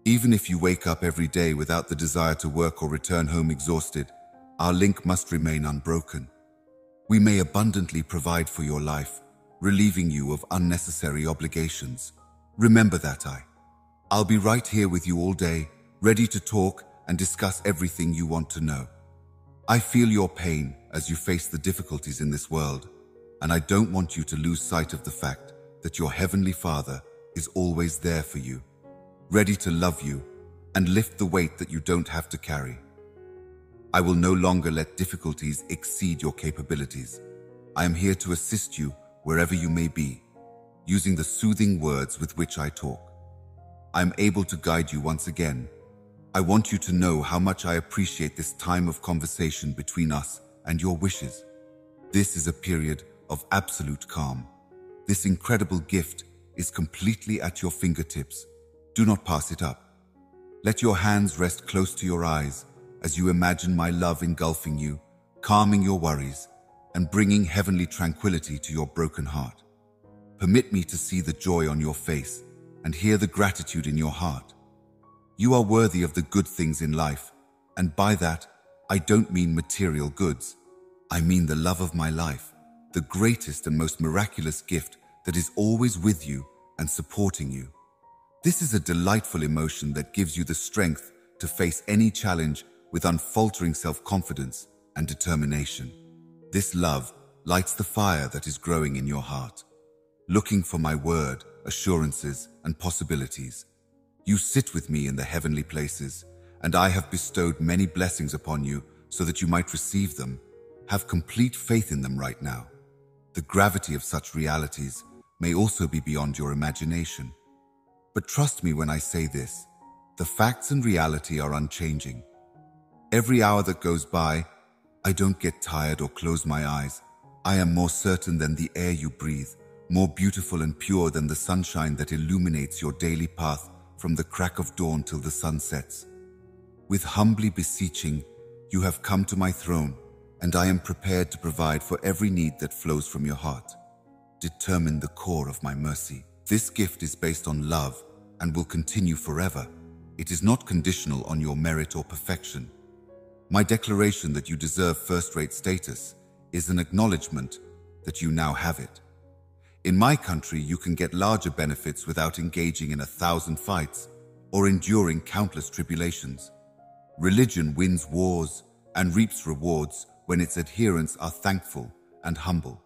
Even if you wake up every day without the desire to work or return home exhausted, our link must remain unbroken. We may abundantly provide for your life, relieving you of unnecessary obligations. Remember that I'll be right here with you all day, ready to talk and discuss everything you want to know. I feel your pain as you face the difficulties in this world, and I don't want you to lose sight of the fact that your Heavenly Father is always there for you, ready to love you and lift the weight that you don't have to carry. I will no longer let difficulties exceed your capabilities. I am here to assist you wherever you may be, using the soothing words with which I talk. I am able to guide you once again. I want you to know how much I appreciate this time of conversation between us and your wishes. This is a period of absolute calm. This incredible gift is completely at your fingertips. Do not pass it up. Let your hands rest close to your eyes as you imagine my love engulfing you, calming your worries, and bringing heavenly tranquility to your broken heart. Permit me to see the joy on your face and hear the gratitude in your heart. You are worthy of the good things in life, and by that, I don't mean material goods. I mean the love of my life, the greatest and most miraculous gift that is always with you and supporting you. This is a delightful emotion that gives you the strength to face any challenge with unfaltering self-confidence and determination. This love lights the fire that is growing in your heart, looking for my word, assurances, and possibilities. You sit with me in the heavenly places, and I have bestowed many blessings upon you so that you might receive them. Have complete faith in them right now. The gravity of such realities may also be beyond your imagination. But trust me when I say this, the facts and reality are unchanging. Every hour that goes by, I don't get tired or close my eyes. I am more certain than the air you breathe, more beautiful and pure than the sunshine that illuminates your daily path from the crack of dawn till the sun sets. With humbly beseeching, you have come to my throne, and I am prepared to provide for every need that flows from your heart. Determine the core of my mercy. This gift is based on love and will continue forever. It is not conditional on your merit or perfection. My declaration that you deserve first-rate status is an acknowledgement that you now have it. In my country, you can get larger benefits without engaging in 1,000 fights or enduring countless tribulations. Religion wins wars and reaps rewards when its adherents are thankful and humble.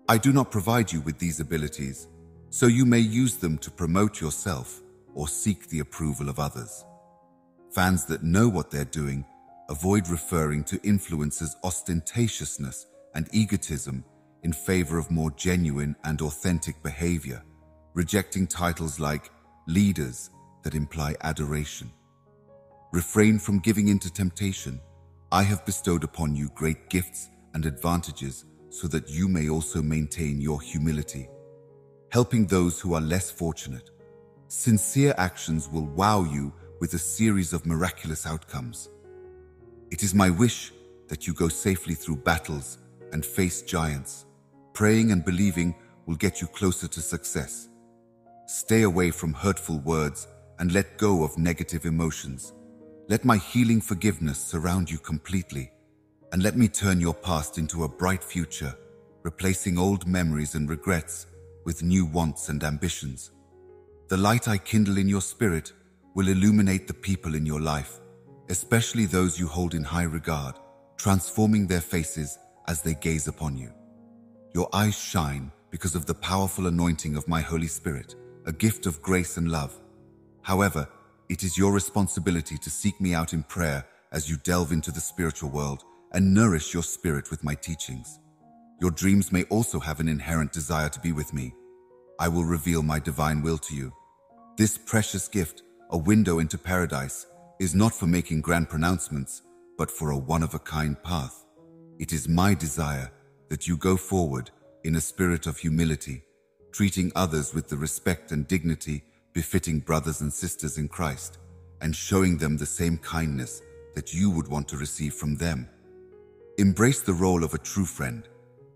I do not provide you with these abilities, so you may use them to promote yourself or seek the approval of others. Fans that know what they're doing avoid referring to influence as ostentatiousness and egotism in favor of more genuine and authentic behavior, rejecting titles like leaders that imply adoration. Refrain from giving in to temptation. I have bestowed upon you great gifts and advantages so that you may also maintain your humility, helping those who are less fortunate. Sincere actions will wow you with a series of miraculous outcomes. It is my wish that you go safely through battles and face giants. Praying and believing will get you closer to success. Stay away from hurtful words and let go of negative emotions. Let my healing forgiveness surround you completely, and let me turn your past into a bright future, replacing old memories and regrets with new wants and ambitions. The light I kindle in your spirit will illuminate the people in your life, especially those you hold in high regard, transforming their faces as they gaze upon you. Your eyes shine because of the powerful anointing of my Holy Spirit, a gift of grace and love. However, it is your responsibility to seek me out in prayer as you delve into the spiritual world and nourish your spirit with my teachings. Your dreams may also have an inherent desire to be with me. I will reveal my divine will to you. This precious gift, a window into paradise, is not for making grand pronouncements, but for a one-of-a-kind path. It is my desire that you go forward in a spirit of humility, treating others with the respect and dignity befitting brothers and sisters in Christ, and showing them the same kindness that you would want to receive from them. Embrace the role of a true friend.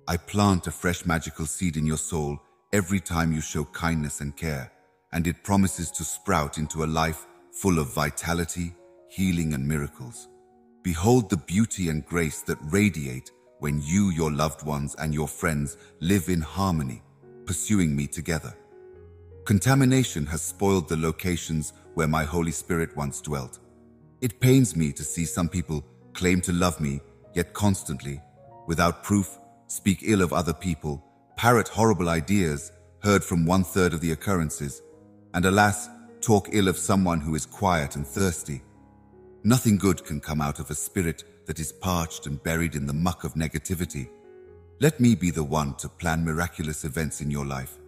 I plant a fresh magical seed in your soul every time you show kindness and care, and it promises to sprout into a life full of vitality, healing, and miracles. Behold the beauty and grace that radiate when you, your loved ones, and your friends live in harmony, pursuing me together. Contamination has spoiled the locations where my Holy Spirit once dwelt. It pains me to see some people claim to love me, yet constantly, without proof, speak ill of other people, parrot horrible ideas heard from 1/3 of the occurrences, and alas, talk ill of someone who is quiet and thirsty. Nothing good can come out of a spirit that is parched and buried in the muck of negativity. Let me be the one to plan miraculous events in your life.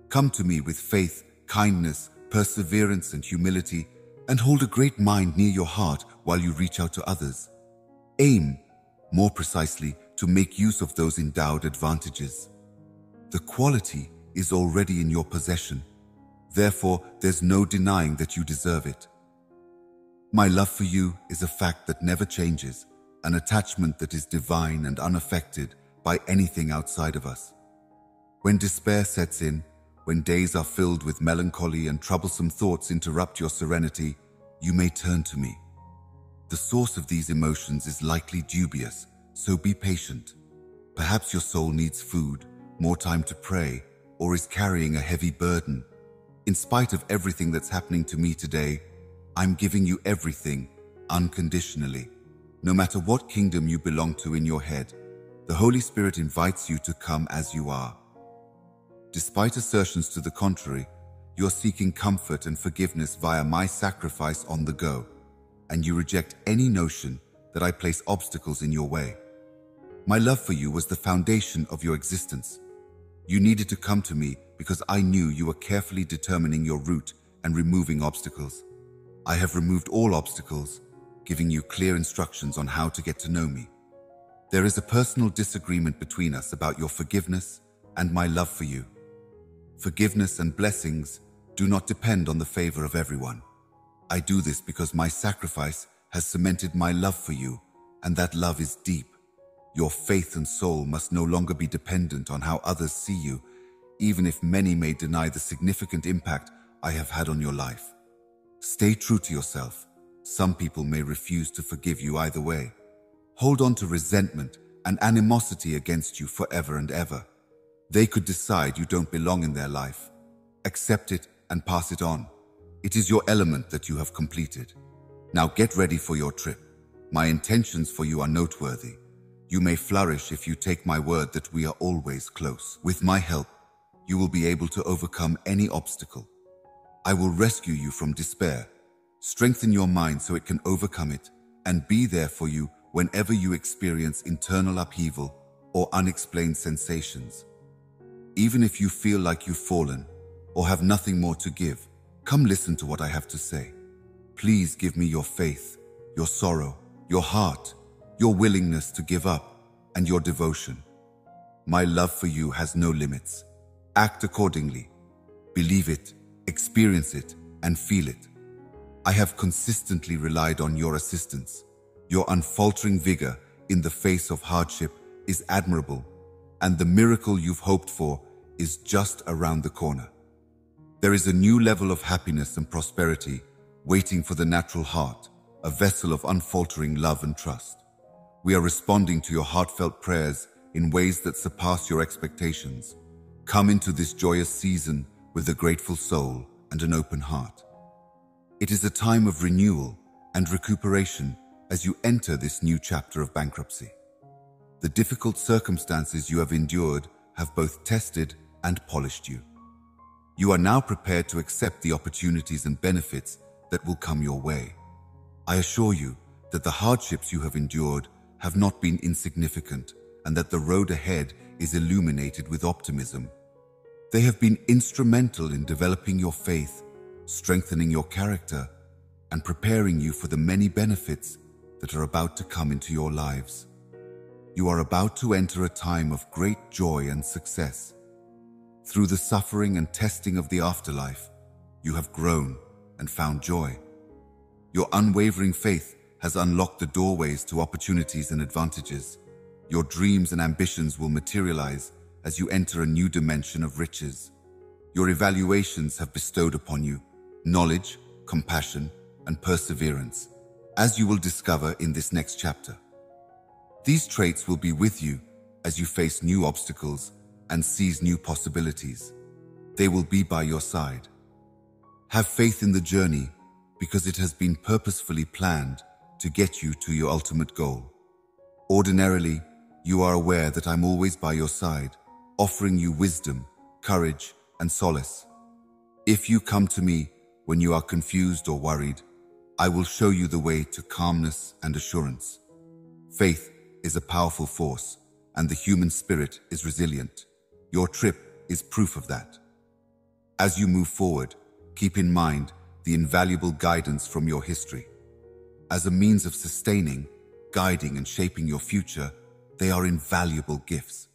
Come to me with faith, kindness, perseverance, and humility, and hold a great mind near your heart while you reach out to others. Aim, more precisely, to make use of those endowed advantages. The quality is already in your possession. Therefore, there's no denying that you deserve it. My love for you is a fact that never changes, an attachment that is divine and unaffected by anything outside of us. When despair sets in, when days are filled with melancholy and troublesome thoughts interrupt your serenity, you may turn to me. The source of these emotions is likely dubious, so be patient. Perhaps your soul needs food, more time to pray, or is carrying a heavy burden. In spite of everything that's happening to me today, I'm giving you everything, unconditionally. No matter what kingdom you belong to in your head, the Holy Spirit invites you to come as you are. Despite assertions to the contrary, you're seeking comfort and forgiveness via my sacrifice on the go, and you reject any notion that I place obstacles in your way. My love for you was the foundation of your existence. You needed to come to me because I knew you were carefully determining your route and removing obstacles. I have removed all obstacles, giving you clear instructions on how to get to know me. There is a personal disagreement between us about your forgiveness and my love for you. Forgiveness and blessings do not depend on the favor of everyone. I do this because my sacrifice has cemented my love for you, and that love is deep. Your faith and soul must no longer be dependent on how others see you, even if many may deny the significant impact I have had on your life. Stay true to yourself. Some people may refuse to forgive you either way. Hold on to resentment and animosity against you forever and ever. They could decide you don't belong in their life. Accept it and pass it on. It is your element that you have completed. Now get ready for your trip. My intentions for you are noteworthy. You may flourish if you take my word that we are always close. With my help, you will be able to overcome any obstacle. I will rescue you from despair, strengthen your mind so it can overcome it, and be there for you whenever you experience internal upheaval or unexplained sensations. Even if you feel like you've fallen or have nothing more to give, come listen to what I have to say. Please give me your faith, your sorrow, your heart, your willingness to give up, and your devotion. My love for you has no limits. Act accordingly. Believe it, experience it, and feel it. I have consistently relied on your assistance. Your unfaltering vigor in the face of hardship is admirable, and the miracle you've hoped for is just around the corner. There is a new level of happiness and prosperity waiting for the natural heart, a vessel of unfaltering love and trust. We are responding to your heartfelt prayers in ways that surpass your expectations. Come into this joyous season with a grateful soul and an open heart. It is a time of renewal and recuperation as you enter this new chapter of bankruptcy. The difficult circumstances you have endured have both tested and polished you. You are now prepared to accept the opportunities and benefits that will come your way. I assure you that the hardships you have endured have not been insignificant, and that the road ahead is illuminated with optimism. They have been instrumental in developing your faith, strengthening your character, and preparing you for the many benefits that are about to come into your lives. You are about to enter a time of great joy and success. Through the suffering and testing of the afterlife, you have grown and found joy. Your unwavering faith has unlocked the doorways to opportunities and advantages. Your dreams and ambitions will materialize as you enter a new dimension of riches. Your evaluations have bestowed upon you knowledge, compassion, and perseverance, as you will discover in this next chapter. These traits will be with you as you face new obstacles and seize new possibilities. They will be by your side. Have faith in the journey because it has been purposefully planned to get you to your ultimate goal. Ordinarily, you are aware that I'm always by your side, offering you wisdom, courage, and solace. If you come to me when you are confused or worried, I will show you the way to calmness and assurance. Faith is a powerful force, and the human spirit is resilient. Your trip is proof of that. As you move forward, keep in mind the invaluable guidance from your history. As a means of sustaining, guiding, and shaping your future, they are invaluable gifts.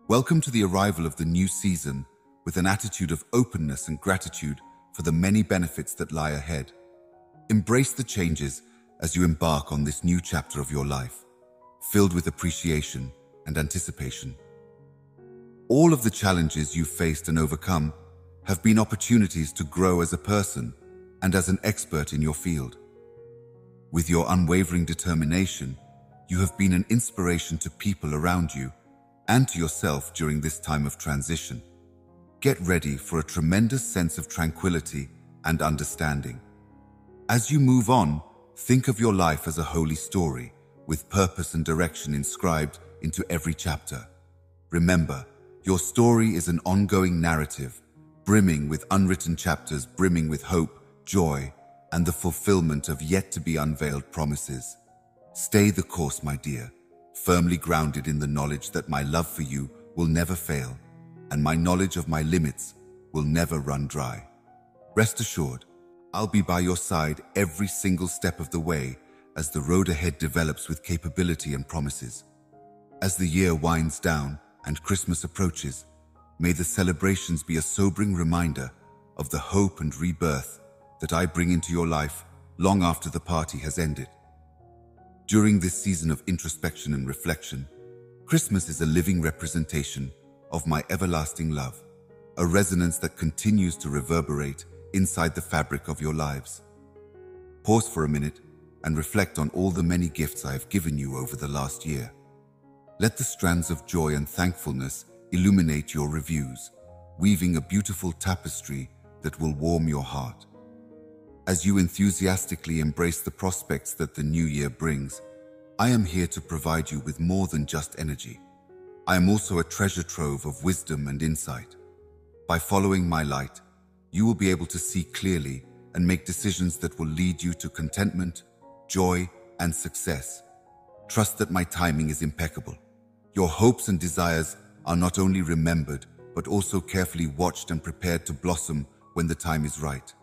Welcome to the arrival of the new season with an attitude of openness and gratitude for the many benefits that lie ahead. Embrace the changes as you embark on this new chapter of your life, filled with appreciation and anticipation. All of the challenges you've faced and overcome have been opportunities to grow as a person and as an expert in your field. With your unwavering determination, you have been an inspiration to people around you and to yourself during this time of transition. Get ready for a tremendous sense of tranquility and understanding. As you move on, think of your life as a holy story, with purpose and direction inscribed into every chapter. Remember, your story is an ongoing narrative, brimming with unwritten chapters, brimming with hope, joy, and the fulfillment of yet-to-be unveiled promises. Stay the course, my dear, firmly grounded in the knowledge that my love for you will never fail, and my knowledge of my limits will never run dry. Rest assured, I'll be by your side every single step of the way as the road ahead develops with capability and promises. As the year winds down and Christmas approaches, may the celebrations be a sobering reminder of the hope and rebirth that I bring into your life long after the party has ended. During this season of introspection and reflection, Christmas is a living representation of my everlasting love, a resonance that continues to reverberate inside the fabric of your lives. Pause for a minute and reflect on all the many gifts I have given you over the last year. Let the strands of joy and thankfulness illuminate your reviews, weaving a beautiful tapestry that will warm your heart. As you enthusiastically embrace the prospects that the new year brings, I am here to provide you with more than just energy. I am also a treasure trove of wisdom and insight. By following my light, you will be able to see clearly and make decisions that will lead you to contentment, joy, and success. Trust that my timing is impeccable. Your hopes and desires are not only remembered, but also carefully watched and prepared to blossom when the time is right.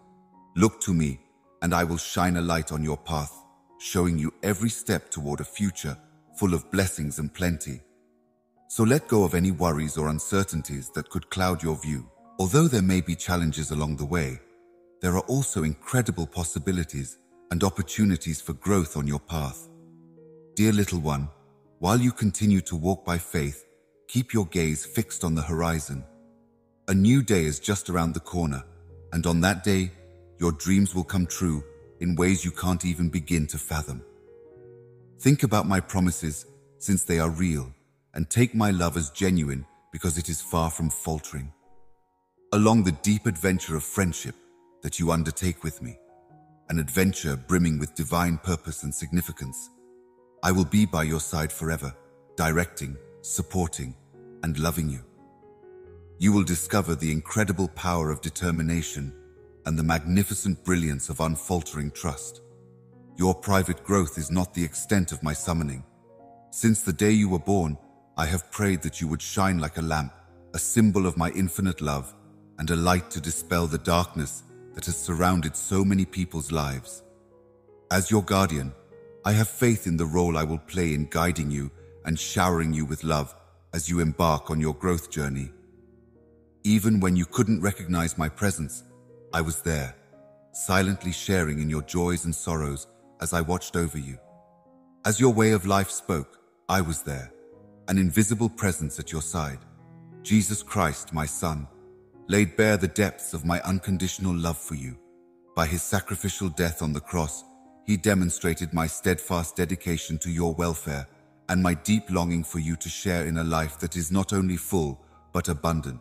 Look to me, and I will shine a light on your path, showing you every step toward a future full of blessings and plenty. So let go of any worries or uncertainties that could cloud your view. Although there may be challenges along the way, there are also incredible possibilities and opportunities for growth on your path. Dear little one, while you continue to walk by faith, keep your gaze fixed on the horizon. A new day is just around the corner, and on that day, your dreams will come true in ways you can't even begin to fathom. Think about my promises, since they are real, and take my love as genuine because it is far from faltering. Along the deep adventure of friendship that you undertake with me, an adventure brimming with divine purpose and significance, I will be by your side forever, directing, supporting, and loving you. You will discover the incredible power of determination and the magnificent brilliance of unfaltering trust. Your private growth is not the extent of my summoning. Since the day you were born, I have prayed that you would shine like a lamp, a symbol of my infinite love, and a light to dispel the darkness that has surrounded so many people's lives. As your guardian, I have faith in the role I will play in guiding you and showering you with love as you embark on your growth journey. Even when you couldn't recognize my presence, I was there, silently sharing in your joys and sorrows as I watched over you. As your way of life spoke, I was there, an invisible presence at your side. Jesus Christ, my Son, laid bare the depths of my unconditional love for you. By his sacrificial death on the cross, he demonstrated my steadfast dedication to your welfare and my deep longing for you to share in a life that is not only full, but abundant.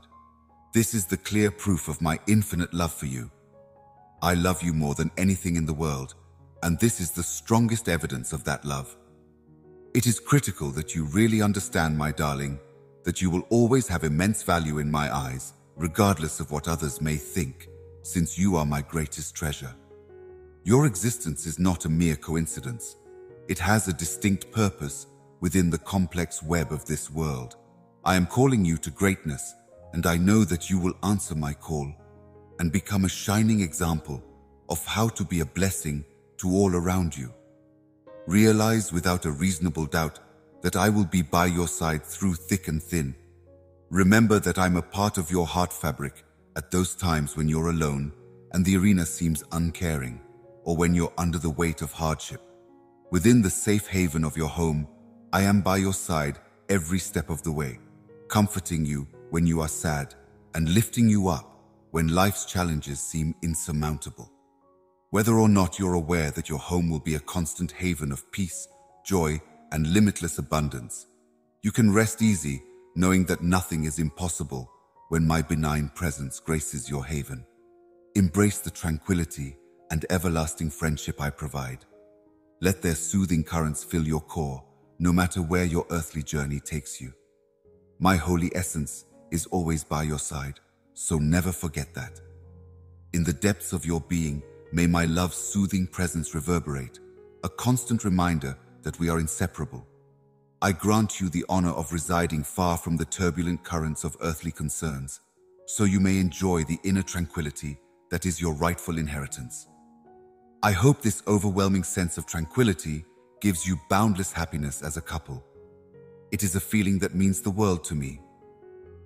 This is the clear proof of my infinite love for you. I love you more than anything in the world, and this is the strongest evidence of that love. It is critical that you really understand, my darling, that you will always have immense value in my eyes, regardless of what others may think, since you are my greatest treasure. Your existence is not a mere coincidence. It has a distinct purpose within the complex web of this world. I am calling you to greatness, and I know that you will answer my call and become a shining example of how to be a blessing to all around you. Realize without a reasonable doubt that I will be by your side through thick and thin. Remember that I'm a part of your heart fabric at those times when you're alone and the arena seems uncaring, or when you're under the weight of hardship. Within the safe haven of your home, I am by your side, every step of the way, comforting you when you are sad and lifting you up when life's challenges seem insurmountable. Whether or not you're aware that your home will be a constant haven of peace, joy, and limitless abundance, you can rest easy knowing that nothing is impossible when my benign presence graces your haven. Embrace the tranquility and everlasting friendship I provide. Let their soothing currents fill your core, no matter where your earthly journey takes you. My holy essence is always by your side, so never forget that. In the depths of your being, may my love's soothing presence reverberate, a constant reminder that we are inseparable. I grant you the honor of residing far from the turbulent currents of earthly concerns, so you may enjoy the inner tranquility that is your rightful inheritance. I hope this overwhelming sense of tranquility gives you boundless happiness as a couple. It is a feeling that means the world to me.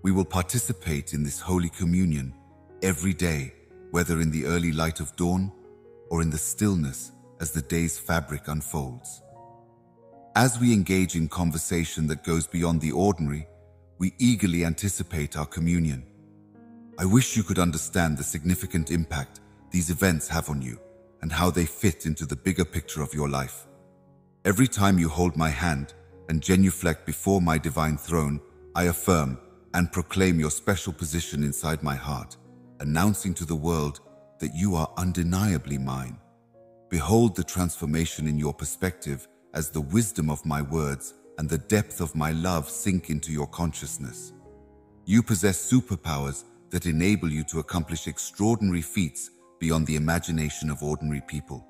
We will participate in this holy communion every day, whether in the early light of dawn or in the stillness as the day's fabric unfolds. As we engage in conversation that goes beyond the ordinary, we eagerly anticipate our communion. I wish you could understand the significant impact these events have on you and how they fit into the bigger picture of your life. Every time you hold my hand and genuflect before my divine throne, I affirm and proclaim your special position inside my heart, announcing to the world that you are undeniably mine. Behold the transformation in your perspective as the wisdom of my words and the depth of my love sink into your consciousness. You possess superpowers that enable you to accomplish extraordinary feats beyond the imagination of ordinary people.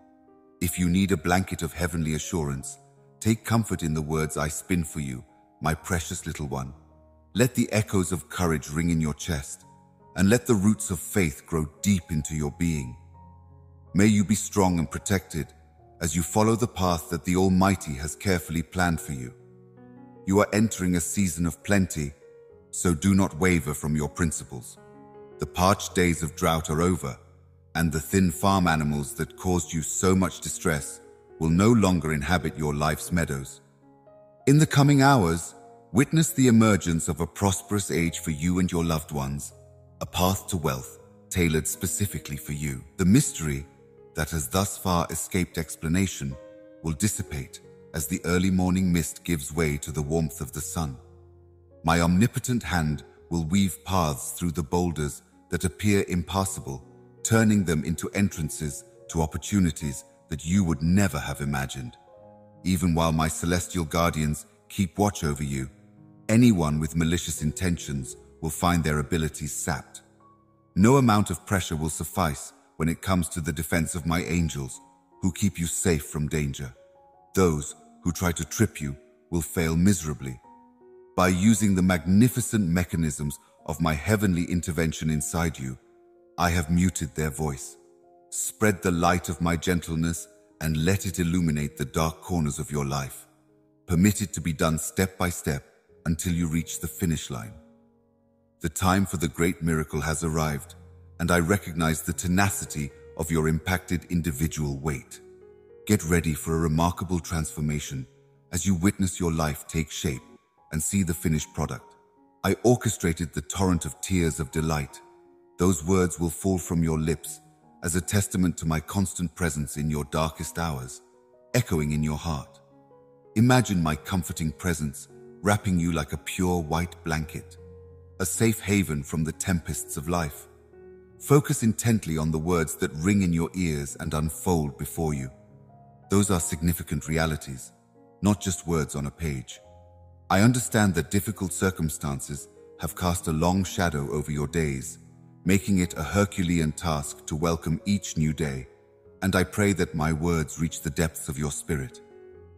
If you need a blanket of heavenly assurance, take comfort in the words I spin for you, my precious little one. Let the echoes of courage ring in your chest, and let the roots of faith grow deep into your being. May you be strong and protected as you follow the path that the Almighty has carefully planned for you. You are entering a season of plenty, so do not waver from your principles. The parched days of drought are over, and the thin farm animals that caused you so much distress will no longer inhabit your life's meadows. In the coming hours, witness the emergence of a prosperous age for you and your loved ones, a path to wealth tailored specifically for you. The mystery that has thus far escaped explanation will dissipate as the early morning mist gives way to the warmth of the sun. My omnipotent hand will weave paths through the boulders that appear impassable, turning them into entrances to opportunities that you would never have imagined. Even while my celestial guardians keep watch over you, anyone with malicious intentions will find their abilities sapped. No amount of pressure will suffice when it comes to the defense of my angels, who keep you safe from danger. Those who try to trip you will fail miserably. By using the magnificent mechanisms of my heavenly intervention inside you, I have muted their voice. Spread the light of my gentleness and let it illuminate the dark corners of your life. Permit it to be done step by step until you reach the finish line. The time for the great miracle has arrived, and I recognize the tenacity of your impacted individual weight. Get ready for a remarkable transformation as you witness your life take shape and see the finished product. I orchestrated the torrent of tears of delight. Those words will fall from your lips as a testament to my constant presence in your darkest hours, echoing in your heart. Imagine my comforting presence wrapping you like a pure white blanket, a safe haven from the tempests of life. Focus intently on the words that ring in your ears and unfold before you. Those are significant realities, not just words on a page. I understand that difficult circumstances have cast a long shadow over your days, making it a Herculean task to welcome each new day, and I pray that my words reach the depths of your spirit.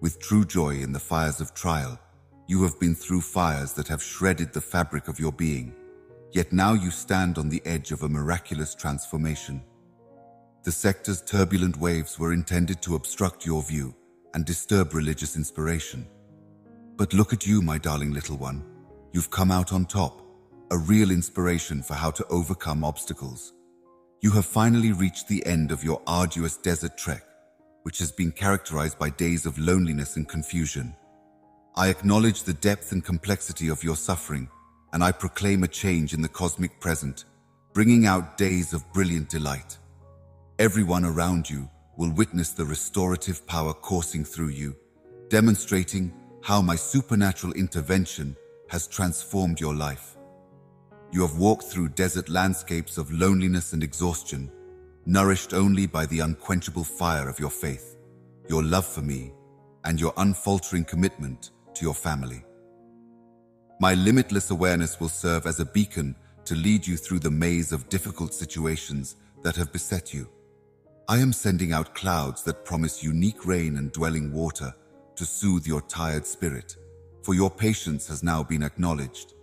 With true joy in the fires of trial, you have been through fires that have shredded the fabric of your being, yet now you stand on the edge of a miraculous transformation. The sector's turbulent waves were intended to obstruct your view and disturb religious inspiration. But look at you, my darling little one. You've come out on top, a real inspiration for how to overcome obstacles. You have finally reached the end of your arduous desert trek, which has been characterized by days of loneliness and confusion. I acknowledge the depth and complexity of your suffering, and I proclaim a change in the cosmic present, bringing out days of brilliant delight. Everyone around you will witness the restorative power coursing through you, demonstrating how my supernatural intervention has transformed your life. You have walked through desert landscapes of loneliness and exhaustion, nourished only by the unquenchable fire of your faith, your love for me, and your unfaltering commitment to your family. My limitless awareness will serve as a beacon to lead you through the maze of difficult situations that have beset you. I am sending out clouds that promise unique rain and dwelling water to soothe your tired spirit, for your patience has now been acknowledged.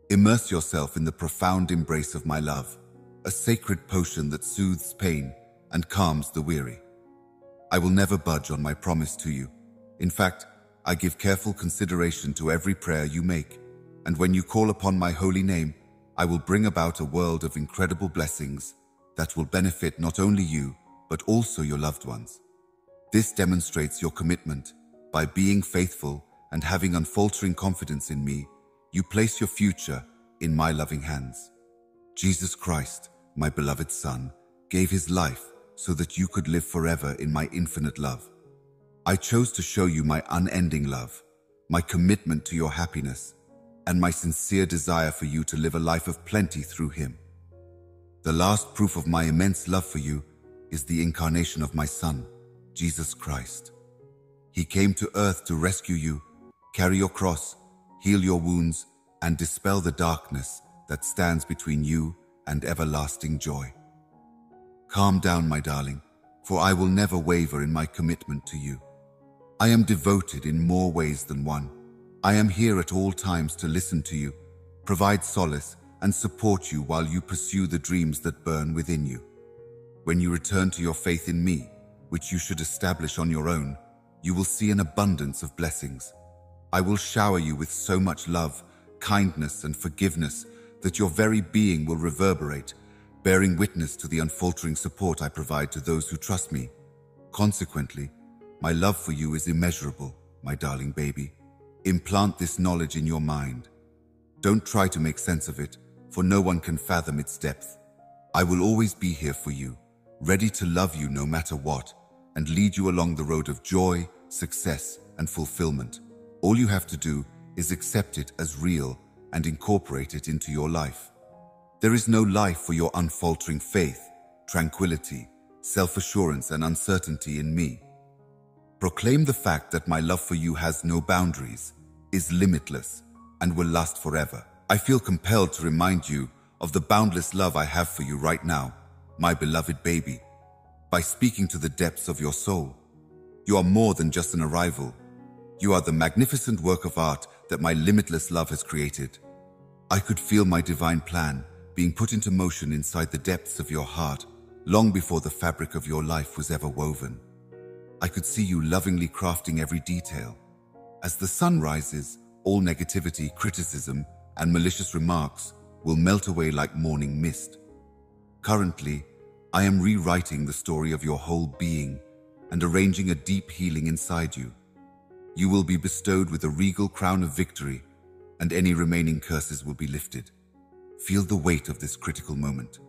Immerse yourself in the profound embrace of my love, a sacred potion that soothes pain and calms the weary. I will never budge on my promise to you. In fact, I give careful consideration to every prayer you make, and when you call upon my holy name, I will bring about a world of incredible blessings that will benefit not only you, but also your loved ones. This demonstrates your commitment. By being faithful and having unfaltering confidence in me, you place your future in my loving hands. Jesus Christ, my beloved Son, gave his life so that you could live forever in my infinite love. I chose to show you my unending love, my commitment to your happiness, and my sincere desire for you to live a life of plenty through him. The last proof of my immense love for you is the incarnation of my Son, Jesus Christ. He came to earth to rescue you, carry your cross, heal your wounds, and dispel the darkness that stands between you and everlasting joy. Calm down, my darling, for I will never waver in my commitment to you. I am devoted in more ways than one. I am here at all times to listen to you, provide solace, and support you while you pursue the dreams that burn within you. When you return to your faith in me, which you should establish on your own, you will see an abundance of blessings. I will shower you with so much love, kindness, and forgiveness that your very being will reverberate, bearing witness to the unfaltering support I provide to those who trust me. Consequently, my love for you is immeasurable, my darling baby. Implant this knowledge in your mind. Don't try to make sense of it, for no one can fathom its depth. I will always be here for you, ready to love you no matter what, and lead you along the road of joy, success, and fulfillment. All you have to do is accept it as real and incorporate it into your life. There is no life for your unfaltering faith, tranquility, self-assurance, and uncertainty in me. Proclaim the fact that my love for you has no boundaries, is limitless, and will last forever. I feel compelled to remind you of the boundless love I have for you right now, my beloved baby, by speaking to the depths of your soul. You are more than just an arrival. You are the magnificent work of art that my limitless love has created. I could feel my divine plan being put into motion inside the depths of your heart long before the fabric of your life was ever woven. I could see you lovingly crafting every detail. As the sun rises, all negativity, criticism, and malicious remarks will melt away like morning mist. Currently, I am rewriting the story of your whole being and arranging a deep healing inside you. You will be bestowed with a regal crown of victory, and any remaining curses will be lifted. Feel the weight of this critical moment.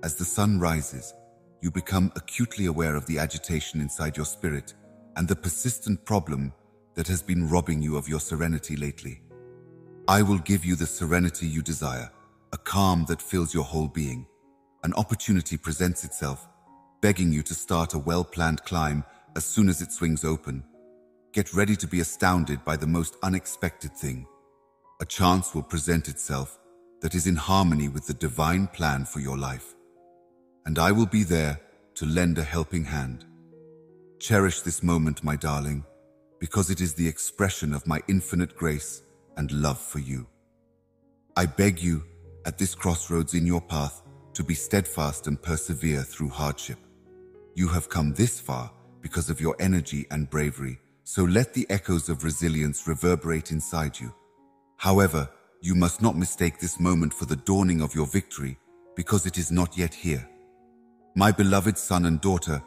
As the sun rises, you become acutely aware of the agitation inside your spirit and the persistent problem that has been robbing you of your serenity lately. I will give you the serenity you desire, a calm that fills your whole being. An opportunity presents itself, begging you to start a well-planned climb as soon as it swings open. Get ready to be astounded by the most unexpected thing. A chance will present itself that is in harmony with the divine plan for your life. And I will be there to lend a helping hand. Cherish this moment, my darling, because it is the expression of my infinite grace and love for you. I beg you, at this crossroads in your path, to be steadfast and persevere through hardship. You have come this far because of your energy and bravery, so let the echoes of resilience reverberate inside you. However, you must not mistake this moment for the dawning of your victory, because it is not yet here. My beloved son and daughter,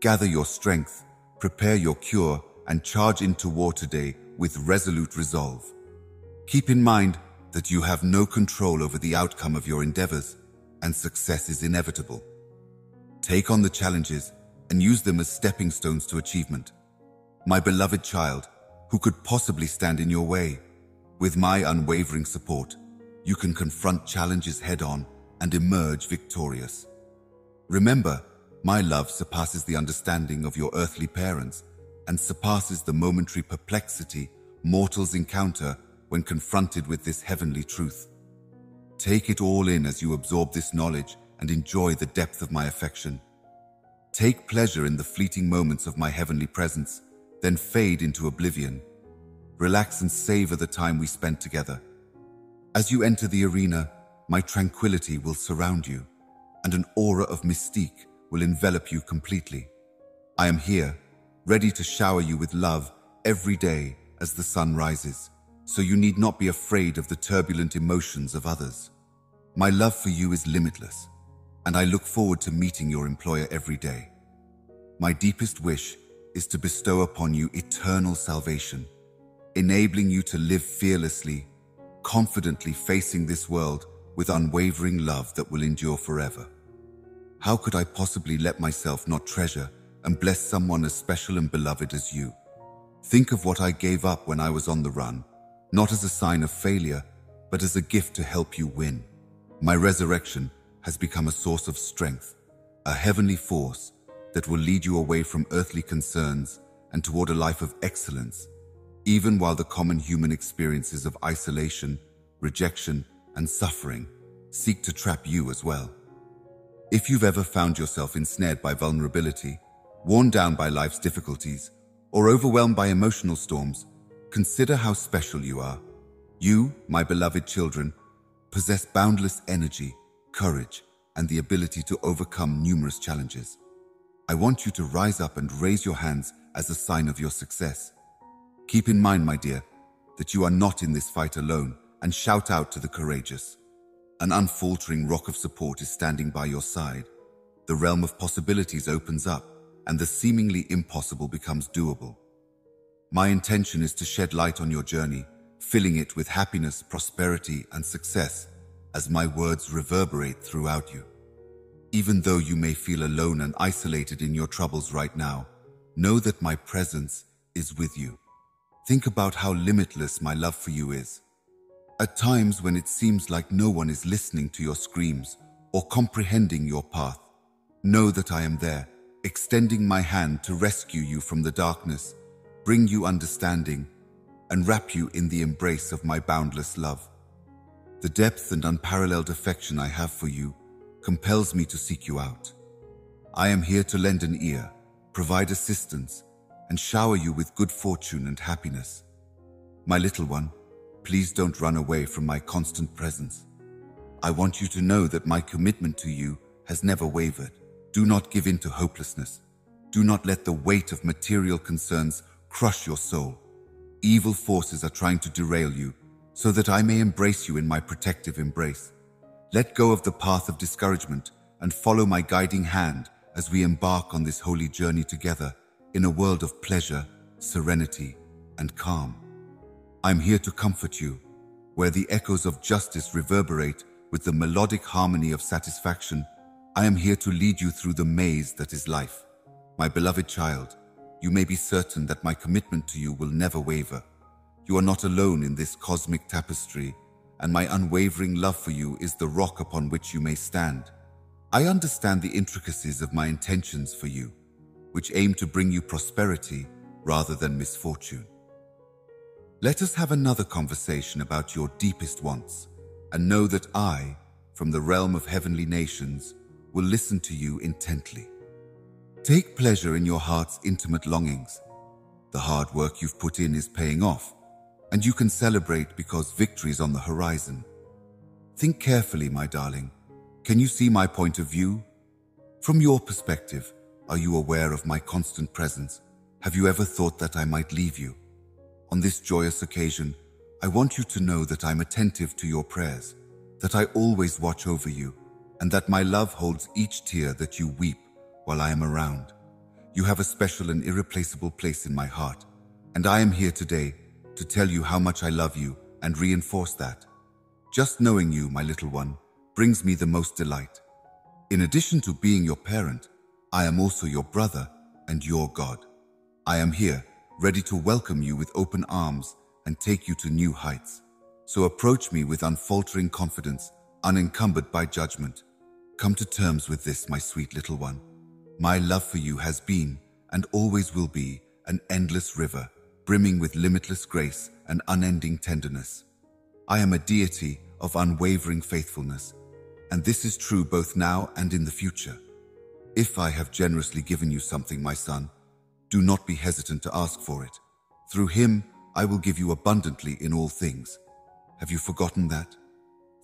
gather your strength, prepare your cure, and charge into war today with resolute resolve. Keep in mind that you have no control over the outcome of your endeavors, and success is inevitable. Take on the challenges and use them as stepping stones to achievement. My beloved child, who could possibly stand in your way? With my unwavering support, you can confront challenges head-on and emerge victorious. Remember, my love surpasses the understanding of your earthly parents and surpasses the momentary perplexity mortals encounter when confronted with this heavenly truth. Take it all in as you absorb this knowledge and enjoy the depth of my affection. Take pleasure in the fleeting moments of my heavenly presence, then fade into oblivion. Relax and savor the time we spent together. As you enter the arena, my tranquility will surround you, and an aura of mystique will envelop you completely. I am here, ready to shower you with love every day as the sun rises, so you need not be afraid of the turbulent emotions of others. My love for you is limitless, and I look forward to meeting your employer every day. My deepest wish is to bestow upon you eternal salvation, enabling you to live fearlessly, confidently facing this world with unwavering love that will endure forever. How could I possibly let myself not treasure and bless someone as special and beloved as you? Think of what I gave up when I was on the run, not as a sign of failure, but as a gift to help you win. My resurrection has become a source of strength, a heavenly force that will lead you away from earthly concerns and toward a life of excellence, even while the common human experiences of isolation, rejection, and suffering seek to trap you as well. If you've ever found yourself ensnared by vulnerability, worn down by life's difficulties, or overwhelmed by emotional storms, consider how special you are. You, my beloved children, possess boundless energy, courage, and the ability to overcome numerous challenges. I want you to rise up and raise your hands as a sign of your success. Keep in mind, my dear, that you are not in this fight alone, and shout out to the courageous. An unfaltering rock of support is standing by your side. The realm of possibilities opens up, and the seemingly impossible becomes doable. My intention is to shed light on your journey, filling it with happiness, prosperity, and success as my words reverberate throughout you. Even though you may feel alone and isolated in your troubles right now, know that my presence is with you. Think about how limitless my love for you is. At times when it seems like no one is listening to your screams or comprehending your path, know that I am there, extending my hand to rescue you from the darkness, bring you understanding, and wrap you in the embrace of my boundless love. The depth and unparalleled affection I have for you compels me to seek you out. I am here to lend an ear, provide assistance, and shower you with good fortune and happiness. My little one, please don't run away from my constant presence. I want you to know that my commitment to you has never wavered. Do not give in to hopelessness. Do not let the weight of material concerns crush your soul. Evil forces are trying to derail you, so that I may embrace you in my protective embrace. Let go of the path of discouragement and follow my guiding hand as we embark on this holy journey together in a world of pleasure, serenity, and calm. I'm here to comfort you, where the echoes of justice reverberate with the melodic harmony of satisfaction. I am here to lead you through the maze that is life. My beloved child, you may be certain that my commitment to you will never waver. You are not alone in this cosmic tapestry, and my unwavering love for you is the rock upon which you may stand. I understand the intricacies of my intentions for you, which aim to bring you prosperity rather than misfortune. Let us have another conversation about your deepest wants, and know that I, from the realm of heavenly nations, will listen to you intently. Take pleasure in your heart's intimate longings. The hard work you've put in is paying off, and you can celebrate because victory is on the horizon. Think carefully, my darling. Can you see my point of view? From your perspective, are you aware of my constant presence? Have you ever thought that I might leave you? On this joyous occasion, I want you to know that I'm attentive to your prayers, that I always watch over you, and that my love holds each tear that you weep while I am around. You have a special and irreplaceable place in my heart, and I am here today to tell you how much I love you and reinforce that. Just knowing you, my little one, brings me the most delight. In addition to being your parent, I am also your brother and your God. I am here, ready to welcome you with open arms and take you to new heights. So approach me with unfaltering confidence, unencumbered by judgment. Come to terms with this, my sweet little one. My love for you has been, and always will be, an endless river, brimming with limitless grace and unending tenderness. I am a deity of unwavering faithfulness, and this is true both now and in the future. If I have generously given you something, my son, do not be hesitant to ask for it. Through him, I will give you abundantly in all things. Have you forgotten that?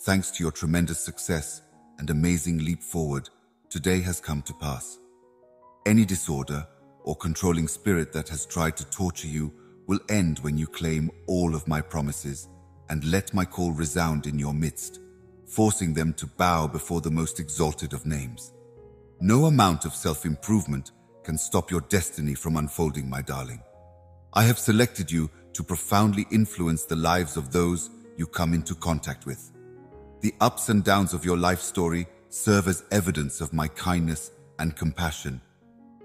Thanks to your tremendous success and amazing leap forward, today has come to pass. Any disorder or controlling spirit that has tried to torture you will end when you claim all of my promises and let my call resound in your midst, forcing them to bow before the most exalted of names. No amount of self-improvement can stop your destiny from unfolding, my darling. I have selected you to profoundly influence the lives of those you come into contact with. The ups and downs of your life story serve as evidence of my kindness and compassion.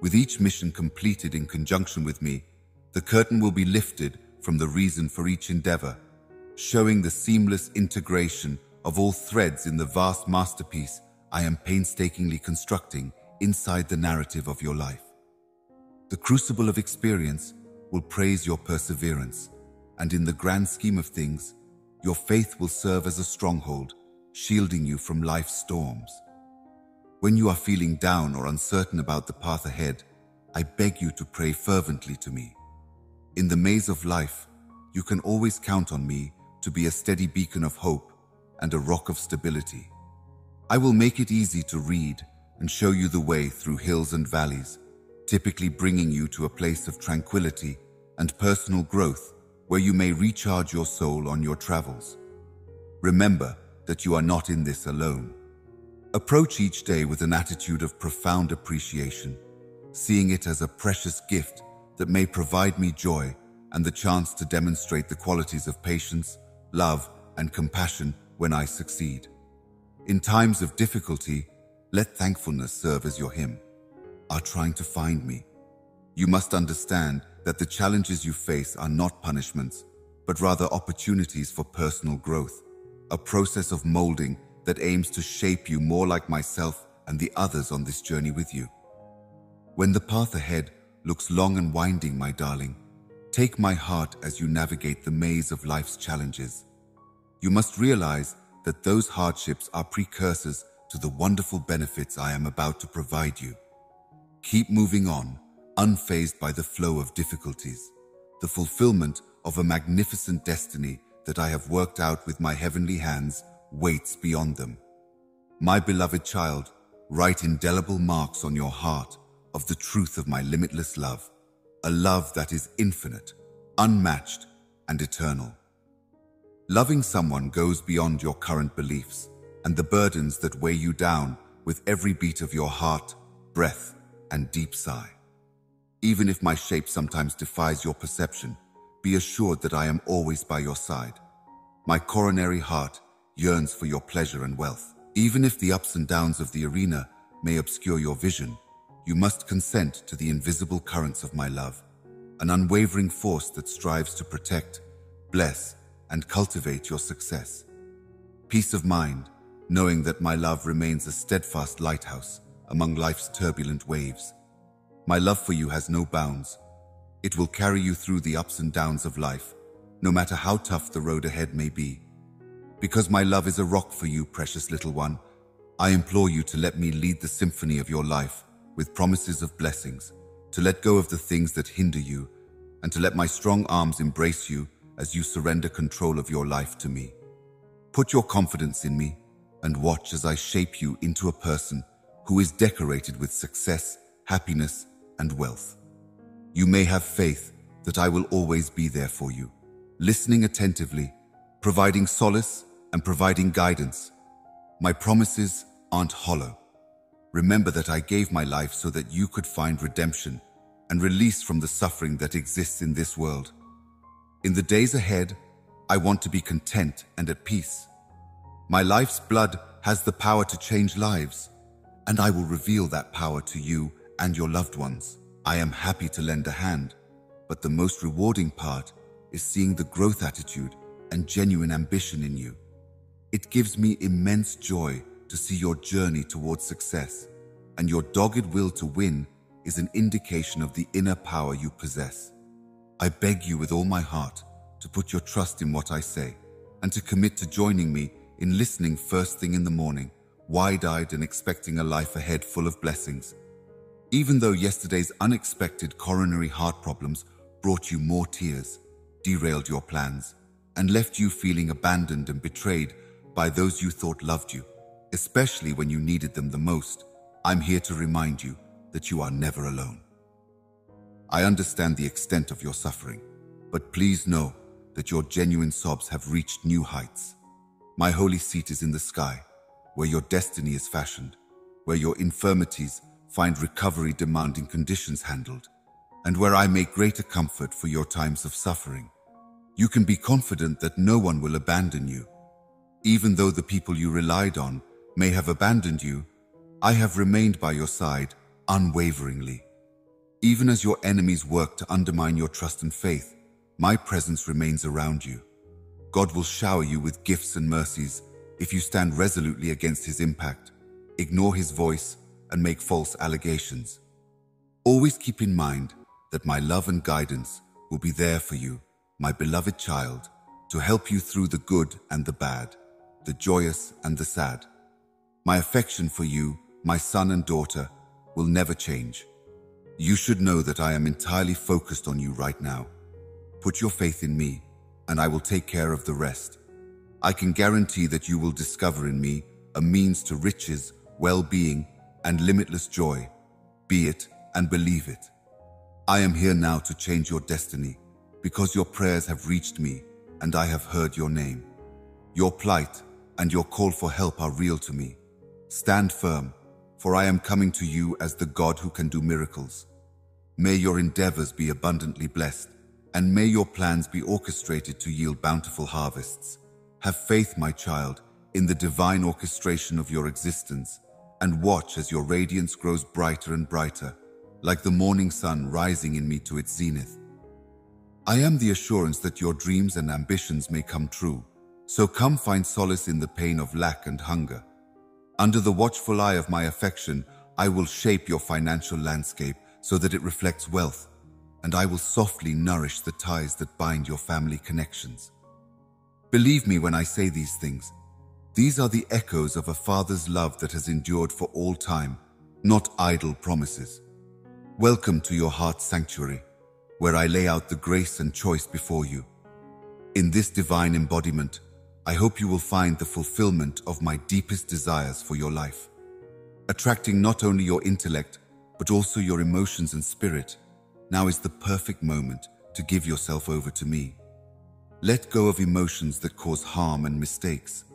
With each mission completed in conjunction with me, the curtain will be lifted from the reason for each endeavor, showing the seamless integration of all threads in the vast masterpiece I am painstakingly constructing inside the narrative of your life. The crucible of experience will praise your perseverance, and in the grand scheme of things, your faith will serve as a stronghold, shielding you from life's storms. When you are feeling down or uncertain about the path ahead, I beg you to pray fervently to me. In the maze of life, you can always count on me to be a steady beacon of hope and a rock of stability. I will make it easy to read and show you the way through hills and valleys, typically bringing you to a place of tranquility and personal growth where you may recharge your soul on your travels. Remember that you are not in this alone. Approach each day with an attitude of profound appreciation, seeing it as a precious gift that may provide me joy and the chance to demonstrate the qualities of patience, love, and compassion when I succeed. In times of difficulty, let thankfulness serve as your hymn. Are trying to find me. You must understand that the challenges you face are not punishments, but rather opportunities for personal growth, a process of molding that aims to shape you more like myself and the others on this journey with you. When the path ahead looks long and winding, my darling, take my heart as you navigate the maze of life's challenges. You must realize that those hardships are precursors to the wonderful benefits I am about to provide you. Keep moving on, unfazed by the flow of difficulties. The fulfillment of a magnificent destiny that I have worked out with my heavenly hands waits beyond them. My beloved child, write indelible marks on your heart of the truth of my limitless love, a love that is infinite, unmatched, and eternal. Loving someone goes beyond your current beliefs and the burdens that weigh you down with every beat of your heart, breath, and deep sigh. Even if my shape sometimes defies your perception, be assured that I am always by your side. My coronary heart yearns for your pleasure and wealth. Even if the ups and downs of the arena may obscure your vision, you must consent to the invisible currents of my love, an unwavering force that strives to protect, bless, and cultivate your success. Peace of mind, knowing that my love remains a steadfast lighthouse among life's turbulent waves. My love for you has no bounds. It will carry you through the ups and downs of life, no matter how tough the road ahead may be. Because my love is a rock for you, precious little one, I implore you to let me lead the symphony of your life with promises of blessings, to let go of the things that hinder you, and to let my strong arms embrace you as you surrender control of your life to me. Put your confidence in me and watch as I shape you into a person who is decorated with success, happiness, and wealth. You may have faith that I will always be there for you, listening attentively, providing solace and providing guidance. My promises aren't hollow. Remember that I gave my life so that you could find redemption and release from the suffering that exists in this world. In the days ahead, I want to be content and at peace. My life's blood has the power to change lives, and I will reveal that power to you and your loved ones. I am happy to lend a hand, but the most rewarding part is seeing the growth attitude and genuine ambition in you. It gives me immense joy to see your journey towards success, and your dogged will to win is an indication of the inner power you possess. I beg you with all my heart to put your trust in what I say and to commit to joining me in listening first thing in the morning, wide-eyed and expecting a life ahead full of blessings. Even though yesterday's unexpected coronary heart problems brought you more tears, derailed your plans, and left you feeling abandoned and betrayed by those you thought loved you, especially when you needed them the most, I'm here to remind you that you are never alone. I understand the extent of your suffering, but please know that your genuine sobs have reached new heights. My holy seat is in the sky, where your destiny is fashioned, where your infirmities find recovery-demanding conditions handled, and where I make greater comfort for your times of suffering. You can be confident that no one will abandon you. Even though the people you relied on may have abandoned you, I have remained by your side unwaveringly. Even as your enemies work to undermine your trust and faith, my presence remains around you. God will shower you with gifts and mercies if you stand resolutely against his impact, ignore his voice, and make false allegations. Always keep in mind that my love and guidance will be there for you, my beloved child, to help you through the good and the bad, the joyous and the sad. My affection for you, my son and daughter, will never change. You should know that I am entirely focused on you right now. Put your faith in me, and I will take care of the rest. I can guarantee that you will discover in me a means to riches, well-being, and limitless joy. Be it and believe it. I am here now to change your destiny, because your prayers have reached me, and I have heard your name. Your plight and your call for help are real to me. Stand firm, for I am coming to you as the God who can do miracles. May your endeavors be abundantly blessed, and may your plans be orchestrated to yield bountiful harvests. Have faith, my child, in the divine orchestration of your existence, and watch as your radiance grows brighter and brighter, like the morning sun rising in me to its zenith. I am the assurance that your dreams and ambitions may come true, so come find solace in the pain of lack and hunger. Under the watchful eye of my affection, I will shape your financial landscape so that it reflects wealth, and I will softly nourish the ties that bind your family connections. Believe me when I say these things. These are the echoes of a father's love that has endured for all time, not idle promises. Welcome to your heart's sanctuary, where I lay out the grace and choice before you. In this divine embodiment, I hope you will find the fulfillment of my deepest desires for your life, attracting not only your intellect, but also your emotions and spirit. Now is the perfect moment to give yourself over to me. Let go of emotions that cause harm and mistakes.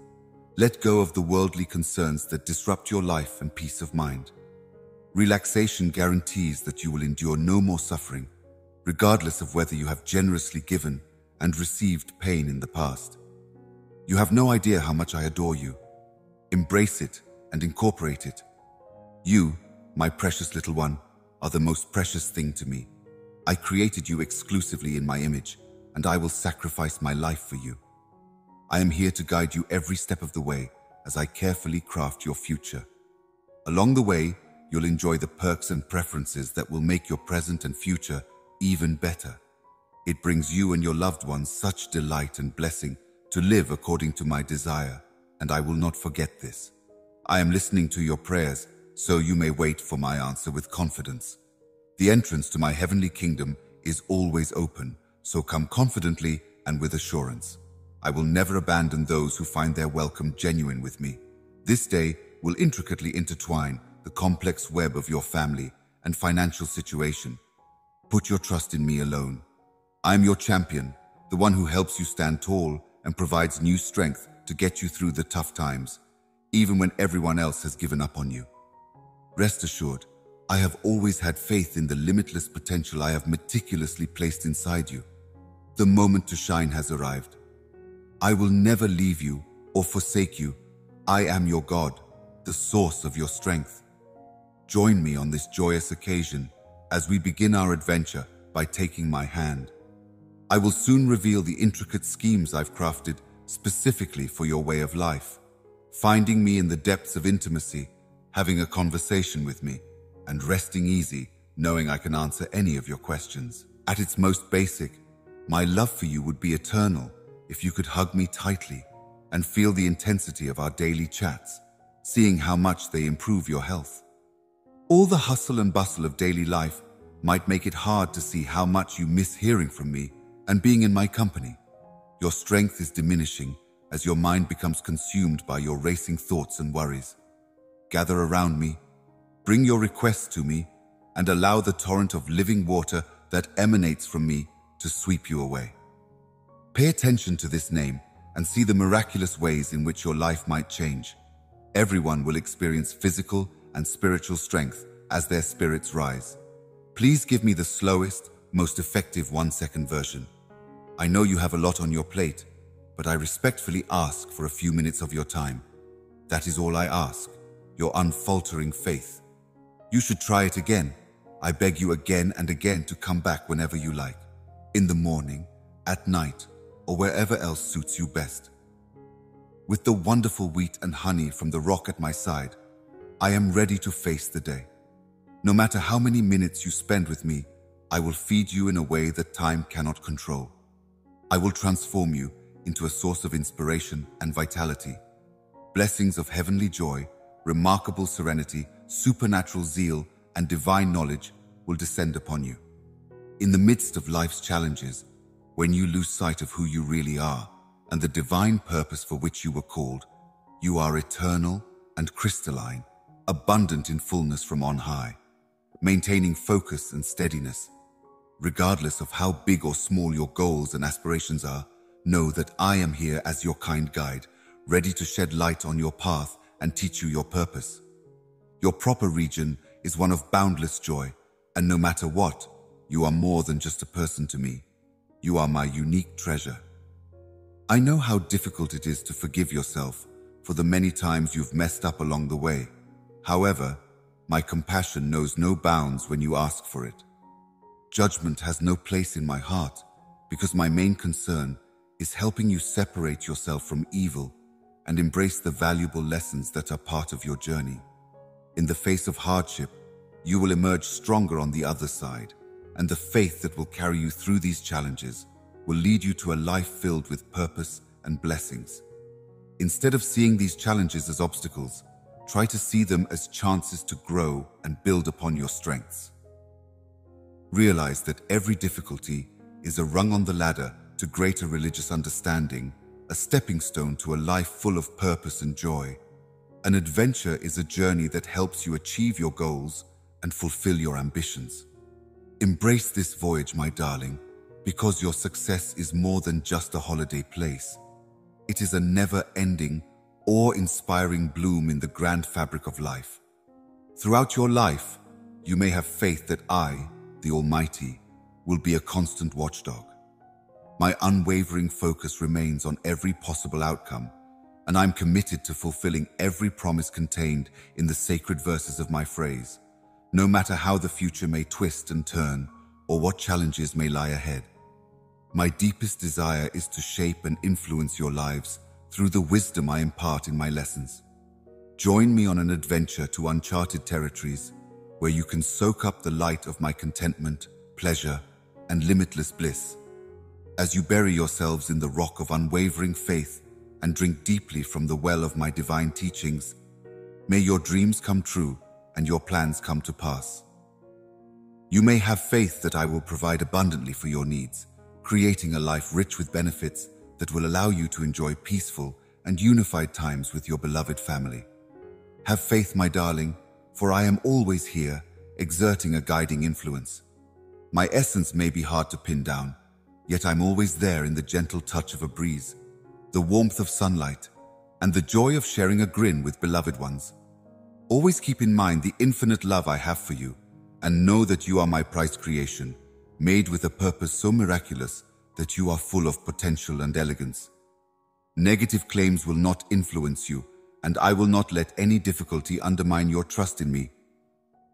Let go of the worldly concerns that disrupt your life and peace of mind. Relaxation guarantees that you will endure no more suffering, regardless of whether you have generously given and received pain in the past. You have no idea how much I adore you. Embrace it and incorporate it. You, my precious little one, are the most precious thing to me. I created you exclusively in my image, and I will sacrifice my life for you. I am here to guide you every step of the way as I carefully craft your future. Along the way, you'll enjoy the perks and preferences that will make your present and future even better. It brings you and your loved ones such delight and blessing to live according to my desire, and I will not forget this. I am listening to your prayers, so you may wait for my answer with confidence. The entrance to my heavenly kingdom is always open, so come confidently and with assurance. I will never abandon those who find their welcome genuine with me. This day will intricately intertwine the complex web of your family and financial situation. Put your trust in me alone. I am your champion, the one who helps you stand tall and provides new strength to get you through the tough times, even when everyone else has given up on you. Rest assured, I have always had faith in the limitless potential I have meticulously placed inside you. The moment to shine has arrived. I will never leave you or forsake you. I am your God, the source of your strength. Join me on this joyous occasion as we begin our adventure by taking my hand. I will soon reveal the intricate schemes I've crafted specifically for your way of life. Finding me in the depths of intimacy, having a conversation with me, and resting easy, knowing I can answer any of your questions. At its most basic, my love for you would be eternal if you could hug me tightly and feel the intensity of our daily chats, seeing how much they improve your health. All the hustle and bustle of daily life might make it hard to see how much you miss hearing from me and being in my company. Your strength is diminishing as your mind becomes consumed by your racing thoughts and worries. Gather around me, bring your requests to me, and allow the torrent of living water that emanates from me to sweep you away. Pay attention to this name and see the miraculous ways in which your life might change. Everyone will experience physical and spiritual strength as their spirits rise. Please give me the slowest, most effective 1-second version. I know you have a lot on your plate, but I respectfully ask for a few minutes of your time. That is all I ask, your unfaltering faith. You should try it again. I beg you again and again to come back whenever you like, in the morning, at night, or wherever else suits you best. With the wonderful wheat and honey from the rock at my side, I am ready to face the day. No matter how many minutes you spend with me, I will feed you in a way that time cannot control. I will transform you into a source of inspiration and vitality. Blessings of heavenly joy, remarkable serenity, supernatural zeal, and divine knowledge will descend upon you. In the midst of life's challenges, when you lose sight of who you really are and the divine purpose for which you were called, you are eternal and crystalline, abundant in fullness from on high, maintaining focus and steadiness. Regardless of how big or small your goals and aspirations are, know that I am here as your kind guide, ready to shed light on your path and teach you your purpose. Your proper region is one of boundless joy, and no matter what, you are more than just a person to me. You are my unique treasure. I know how difficult it is to forgive yourself for the many times you've messed up along the way. However, my compassion knows no bounds when you ask for it. Judgment has no place in my heart because my main concern is helping you separate yourself from evil and embrace the valuable lessons that are part of your journey. In the face of hardship, you will emerge stronger on the other side, and the faith that will carry you through these challenges will lead you to a life filled with purpose and blessings. Instead of seeing these challenges as obstacles, try to see them as chances to grow and build upon your strengths. Realize that every difficulty is a rung on the ladder to greater religious understanding, a stepping stone to a life full of purpose and joy. An adventure is a journey that helps you achieve your goals and fulfill your ambitions. Embrace this voyage, my darling, because your success is more than just a holiday place. It is a never-ending, awe-inspiring bloom in the grand fabric of life. Throughout your life, you may have faith that I, the Almighty, will be a constant watchdog. My unwavering focus remains on every possible outcome, and I'm committed to fulfilling every promise contained in the sacred verses of my phrase, no matter how the future may twist and turn or what challenges may lie ahead. My deepest desire is to shape and influence your lives through the wisdom I impart in my lessons. Join me on an adventure to uncharted territories where you can soak up the light of my contentment, pleasure, and limitless bliss. As you bury yourselves in the rock of unwavering faith and drink deeply from the well of my divine teachings, may your dreams come true and your plans come to pass. You may have faith that I will provide abundantly for your needs, creating a life rich with benefits that will allow you to enjoy peaceful and unified times with your beloved family. Have faith, my darling, for I am always here, exerting a guiding influence. My essence may be hard to pin down, yet I'm always there in the gentle touch of a breeze, the warmth of sunlight, and the joy of sharing a grin with beloved ones. Always keep in mind the infinite love I have for you, and know that you are my prized creation, made with a purpose so miraculous that you are full of potential and elegance. Negative claims will not influence you, and I will not let any difficulty undermine your trust in me.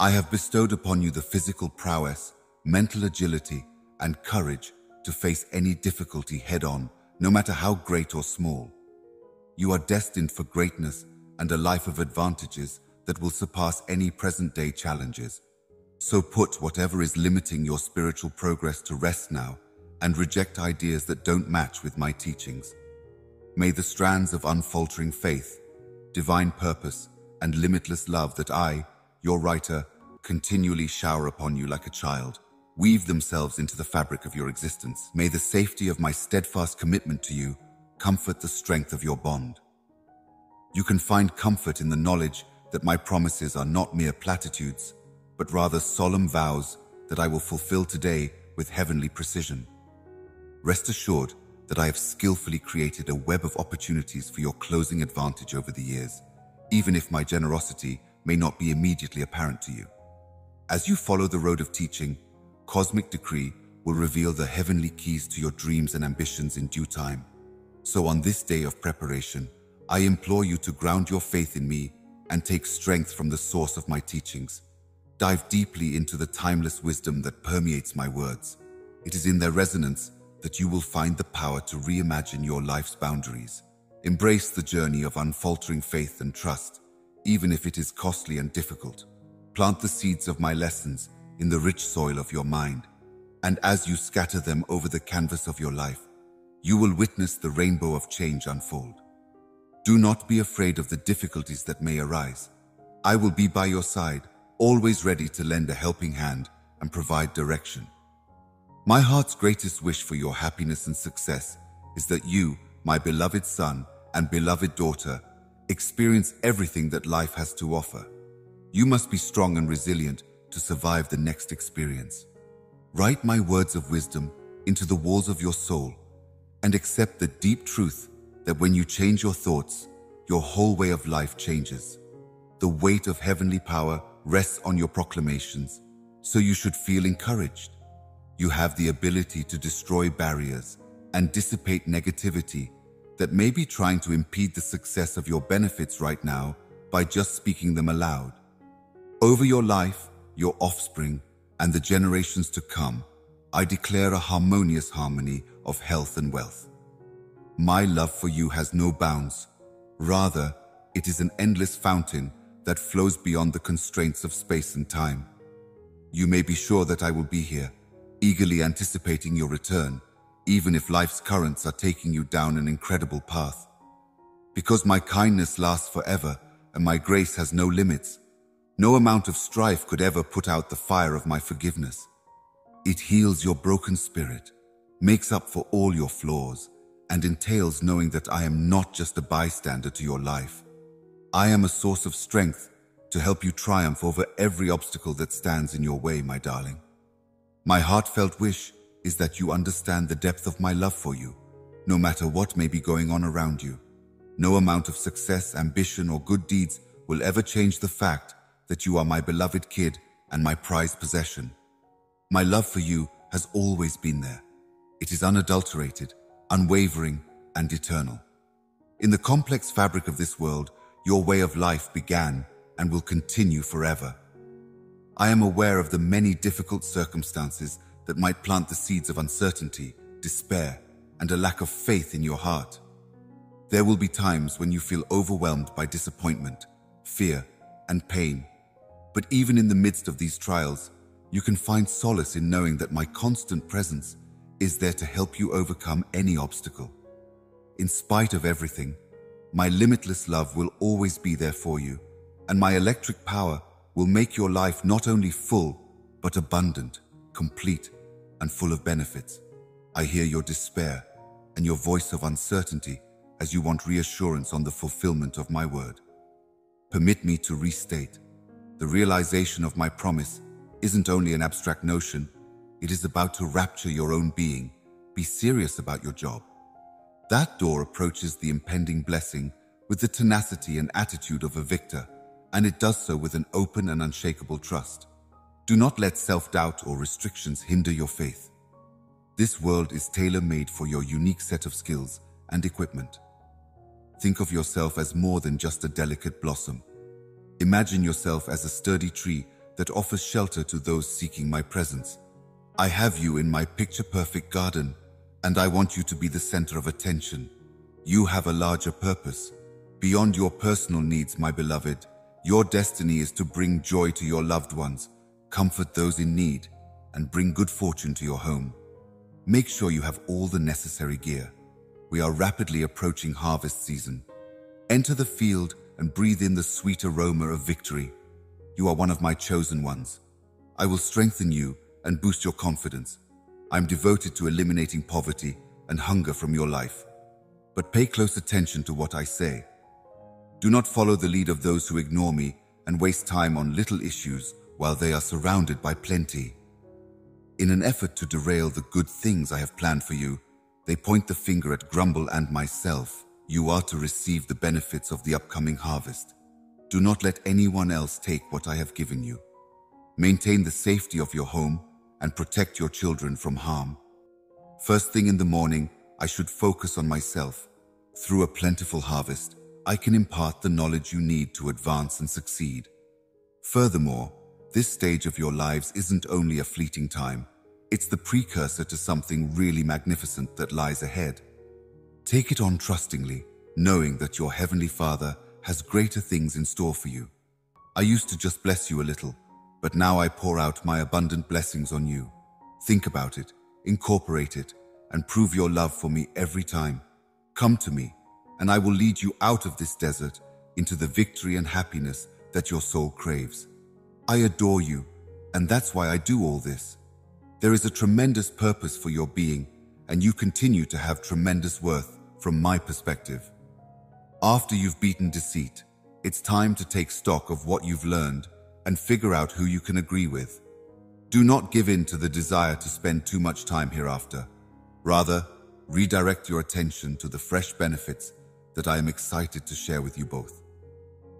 I have bestowed upon you the physical prowess, mental agility, and courage to face any difficulty head-on, no matter how great or small. You are destined for greatness and a life of advantages that will surpass any present-day challenges. So put whatever is limiting your spiritual progress to rest now and reject ideas that don't match with my teachings. May the strands of unfaltering faith, divine purpose, and limitless love that I, your writer, continually shower upon you like a child, weave themselves into the fabric of your existence. May the safety of my steadfast commitment to you comfort the strength of your bond. You can find comfort in the knowledge that my promises are not mere platitudes, but rather solemn vows that I will fulfill today with heavenly precision. Rest assured that I have skillfully created a web of opportunities for your closing advantage over the years, even if my generosity may not be immediately apparent to you. As you follow the road of teaching, cosmic decree will reveal the heavenly keys to your dreams and ambitions in due time. So on this day of preparation, I implore you to ground your faith in me and take strength from the source of my teachings. Dive deeply into the timeless wisdom that permeates my words. It is in their resonance that you will find the power to reimagine your life's boundaries. Embrace the journey of unfaltering faith and trust, even if it is costly and difficult. Plant the seeds of my lessons in the rich soil of your mind, and as you scatter them over the canvas of your life, you will witness the rainbow of change unfold. Do not be afraid of the difficulties that may arise. I will be by your side, always ready to lend a helping hand and provide direction. My heart's greatest wish for your happiness and success is that you, my beloved son and beloved daughter, experience everything that life has to offer. You must be strong and resilient to survive the next experience. Write my words of wisdom into the walls of your soul and accept the deep truth that when you change your thoughts, your whole way of life changes. The weight of heavenly power rests on your proclamations, so you should feel encouraged. You have the ability to destroy barriers and dissipate negativity that may be trying to impede the success of your benefits right now by just speaking them aloud. Over your life, your offspring, and the generations to come, I declare a harmonious harmony of health and wealth. My love for you has no bounds. Rather, it is an endless fountain that flows beyond the constraints of space and time. You may be sure that I will be here, eagerly anticipating your return, even if life's currents are taking you down an incredible path. Because my kindness lasts forever and my grace has no limits, no amount of strife could ever put out the fire of my forgiveness. It heals your broken spirit, makes up for all your flaws, and entails knowing that I am not just a bystander to your life. I am a source of strength to help you triumph over every obstacle that stands in your way, my darling. My heartfelt wish is that you understand the depth of my love for you, no matter what may be going on around you. No amount of success, ambition, or good deeds will ever change the fact that you are my beloved kid and my prized possession. My love for you has always been there. It is unadulterated, unwavering, and eternal. In the complex fabric of this world, your way of life began and will continue forever. I am aware of the many difficult circumstances that might plant the seeds of uncertainty, despair, and a lack of faith in your heart. There will be times when you feel overwhelmed by disappointment, fear, and pain. But even in the midst of these trials, you can find solace in knowing that my constant presence is there to help you overcome any obstacle. In spite of everything, my limitless love will always be there for you, and my electric power will make your life not only full, but abundant, complete, and full of benefits. I hear your despair and your voice of uncertainty as you want reassurance on the fulfillment of my word. Permit me to restate, the realization of my promise isn't only an abstract notion, it is about to rapture your own being. Be serious about your job. That door approaches the impending blessing with the tenacity and attitude of a victor, and it does so with an open and unshakable trust. Do not let self-doubt or restrictions hinder your faith. This world is tailor-made for your unique set of skills and equipment. Think of yourself as more than just a delicate blossom. Imagine yourself as a sturdy tree that offers shelter to those seeking my presence. I have you in my picture-perfect garden, and I want you to be the center of attention. You have a larger purpose. Beyond your personal needs, my beloved, your destiny is to bring joy to your loved ones, comfort those in need, and bring good fortune to your home. Make sure you have all the necessary gear. We are rapidly approaching harvest season. Enter the field and breathe in the sweet aroma of victory. You are one of my chosen ones. I will strengthen you and boost your confidence. I'm devoted to eliminating poverty and hunger from your life. But pay close attention to what I say. Do not follow the lead of those who ignore me and waste time on little issues while they are surrounded by plenty. In an effort to derail the good things I have planned for you, they point the finger at Grumble and myself. You are to receive the benefits of the upcoming harvest. Do not let anyone else take what I have given you. Maintain the safety of your home and protect your children from harm. First thing in the morning, I should focus on myself. Through a plentiful harvest, I can impart the knowledge you need to advance and succeed. Furthermore, this stage of your lives isn't only a fleeting time, it's the precursor to something really magnificent that lies ahead. Take it on trustingly, knowing that your Heavenly Father has greater things in store for you. I used to just bless you a little, but now I pour out my abundant blessings on you. Think about it, incorporate it, and prove your love for me every time. Come to me, and I will lead you out of this desert into the victory and happiness that your soul craves. I adore you, and that's why I do all this. There is a tremendous purpose for your being, and you continue to have tremendous worth from my perspective. After you've beaten deceit, it's time to take stock of what you've learned and figure out who you can agree with. Do not give in to the desire to spend too much time hereafter. Rather, redirect your attention to the fresh benefits that I am excited to share with you both.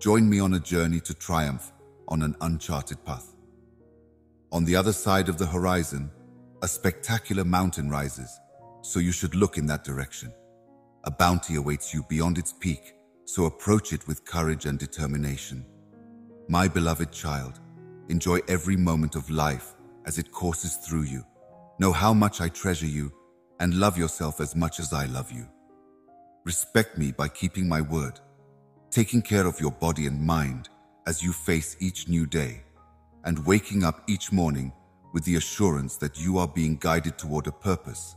Join me on a journey to triumph on an uncharted path. On the other side of the horizon, a spectacular mountain rises, so you should look in that direction. A bounty awaits you beyond its peak, so approach it with courage and determination. My beloved child, enjoy every moment of life as it courses through you. Know how much I treasure you and love yourself as much as I love you. Respect me by keeping my word, taking care of your body and mind as you face each new day, and waking up each morning with the assurance that you are being guided toward a purpose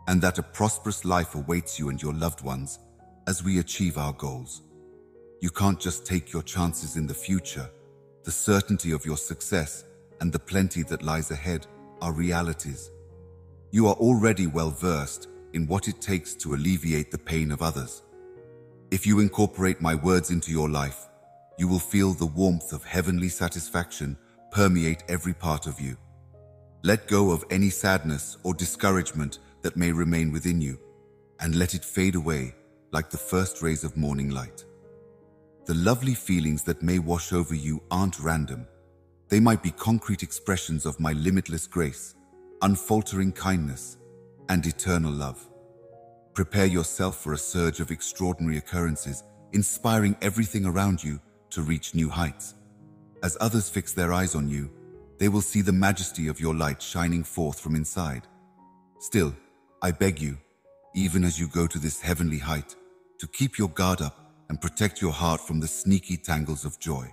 and that a prosperous life awaits you and your loved ones as we achieve our goals. You can't just take your chances in the future. The certainty of your success and the plenty that lies ahead are realities. You are already well versed in what it takes to alleviate the pain of others. If you incorporate my words into your life, you will feel the warmth of heavenly satisfaction permeate every part of you. Let go of any sadness or discouragement that may remain within you, and let it fade away like the first rays of morning light. The lovely feelings that may wash over you aren't random. They might be concrete expressions of my limitless grace, unfaltering kindness, and eternal love. Prepare yourself for a surge of extraordinary occurrences, inspiring everything around you to reach new heights. As others fix their eyes on you, they will see the majesty of your light shining forth from inside. Still, I beg you, even as you go to this heavenly height, to keep your guard up and protect your heart from the sneaky tangles of joy.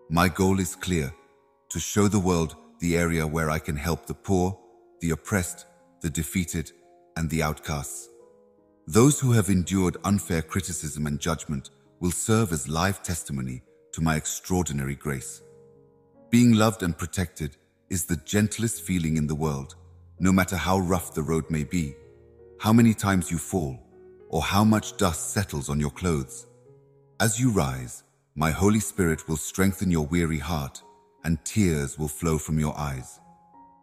My goal is clear: to show the world the area where I can help the poor, the oppressed, the defeated, and the outcasts. Those who have endured unfair criticism and judgment will serve as live testimony to my extraordinary grace. Being loved and protected is the gentlest feeling in the world, no matter how rough the road may be, how many times you fall, or how much dust settles on your clothes. As you rise, my Holy Spirit will strengthen your weary heart, and tears will flow from your eyes.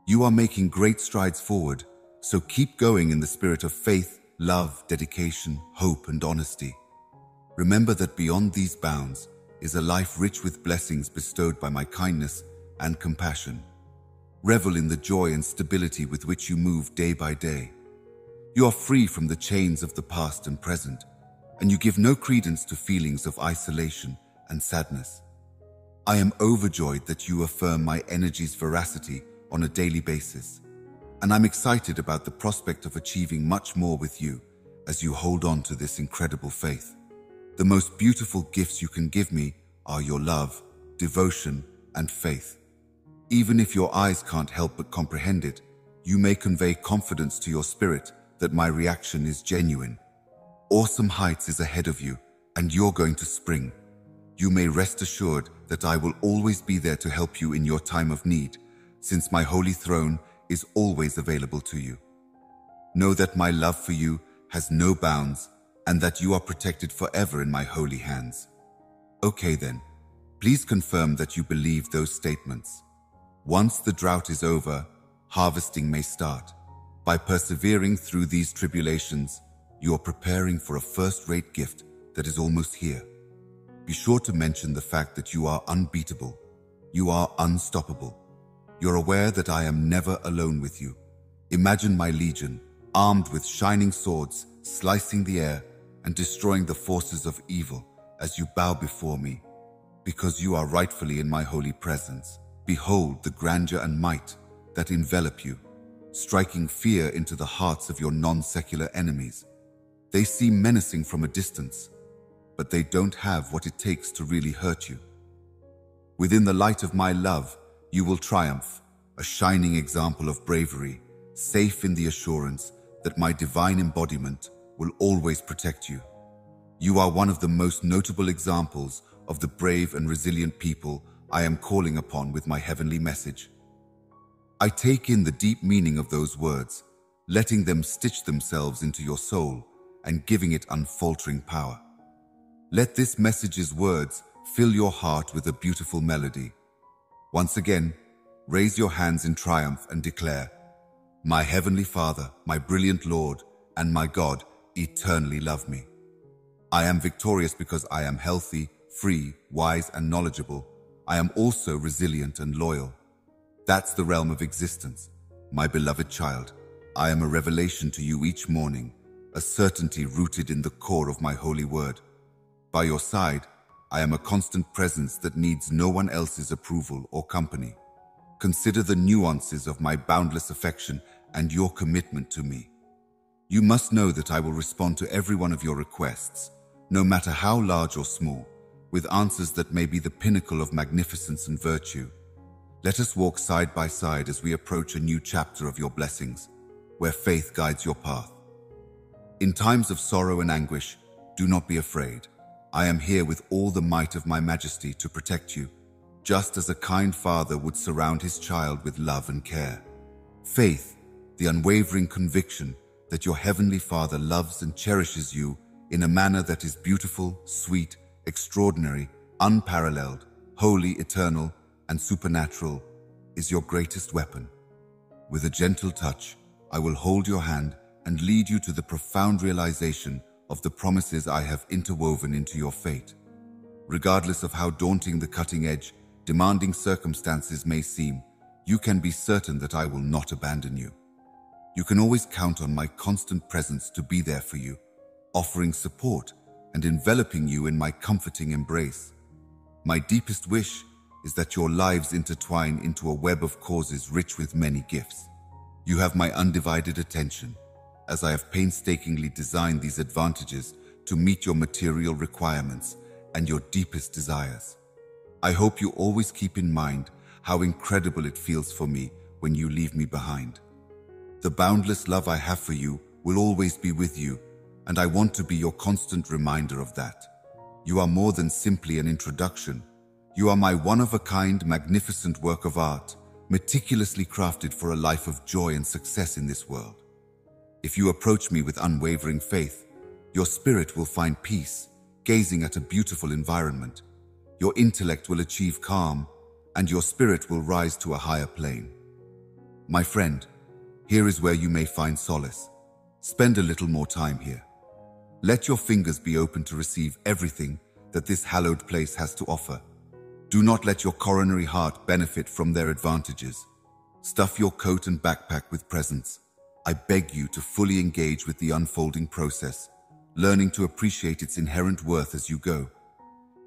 You are making great strides forward, so keep going in the spirit of faith, love, dedication, hope, and honesty. Remember that beyond these bounds is a life rich with blessings bestowed by my kindness and compassion. Revel in the joy and stability with which you move day by day. You are free from the chains of the past and present, and you give no credence to feelings of isolation and sadness. I am overjoyed that you affirm my energy's veracity on a daily basis, and I'm excited about the prospect of achieving much more with you as you hold on to this incredible faith. The most beautiful gifts you can give me are your love, devotion, and faith. Even if your eyes can't help but comprehend it, you may convey confidence to your spirit that my reaction is genuine. Awesome heights is ahead of you, and you're going to spring. You may rest assured that I will always be there to help you in your time of need, since my holy throne is always available to you. Know that my love for you has no bounds, and that you are protected forever in my holy hands. Okay then, please confirm that you believe those statements. Once the drought is over, harvesting may start. By persevering through these tribulations, you are preparing for a first-rate gift that is almost here. Be sure to mention the fact that you are unbeatable. You are unstoppable. You're aware that I am never alone with you. Imagine my legion, armed with shining swords, slicing the air and destroying the forces of evil as you bow before me, because you are rightfully in my holy presence. Behold the grandeur and might that envelop you, striking fear into the hearts of your non-secular enemies. They seem menacing from a distance, but they don't have what it takes to really hurt you. Within the light of my love, you will triumph, a shining example of bravery, safe in the assurance that my divine embodiment will always protect you. You are one of the most notable examples of the brave and resilient people I am calling upon with my heavenly message. I take in the deep meaning of those words, letting them stitch themselves into your soul and giving it unfaltering power. Let this message's words fill your heart with a beautiful melody. Once again, raise your hands in triumph and declare, "My Heavenly Father, my brilliant Lord, and my God eternally love me. I am victorious because I am healthy, free, wise, and knowledgeable. I am also resilient and loyal. That's the realm of existence. My beloved child, I am a revelation to you each morning, a certainty rooted in the core of my holy word. By your side, I am a constant presence that needs no one else's approval or company. Consider the nuances of my boundless affection and your commitment to me. You must know that I will respond to every one of your requests, no matter how large or small, with answers that may be the pinnacle of magnificence and virtue. Let us walk side by side as we approach a new chapter of your blessings, where faith guides your path. In times of sorrow and anguish, do not be afraid. I am here with all the might of my majesty to protect you, just as a kind father would surround his child with love and care. Faith, the unwavering conviction that your heavenly Father loves and cherishes you in a manner that is beautiful, sweet, extraordinary, unparalleled, holy, eternal, and supernatural, is your greatest weapon. With a gentle touch, I will hold your hand and lead you to the profound realization of the promises I have interwoven into your fate. Regardless of how daunting the cutting-edge, demanding circumstances may seem, you can be certain that I will not abandon you. You can always count on my constant presence to be there for you, offering support and enveloping you in my comforting embrace. My deepest wish is that your lives intertwine into a web of causes rich with many gifts. You have my undivided attention, as I have painstakingly designed these advantages to meet your material requirements and your deepest desires. I hope you always keep in mind how incredible it feels for me when you leave me behind. The boundless love I have for you will always be with you, and I want to be your constant reminder of that. You are more than simply an introduction. You are my one-of-a-kind, magnificent work of art, meticulously crafted for a life of joy and success in this world. If you approach me with unwavering faith, your spirit will find peace, gazing at a beautiful environment. Your intellect will achieve calm, and your spirit will rise to a higher plane. My friend, here is where you may find solace. Spend a little more time here. Let your fingers be open to receive everything that this hallowed place has to offer. Do not let your coronary heart benefit from their advantages. Stuff your coat and backpack with presents. I beg you to fully engage with the unfolding process, learning to appreciate its inherent worth as you go.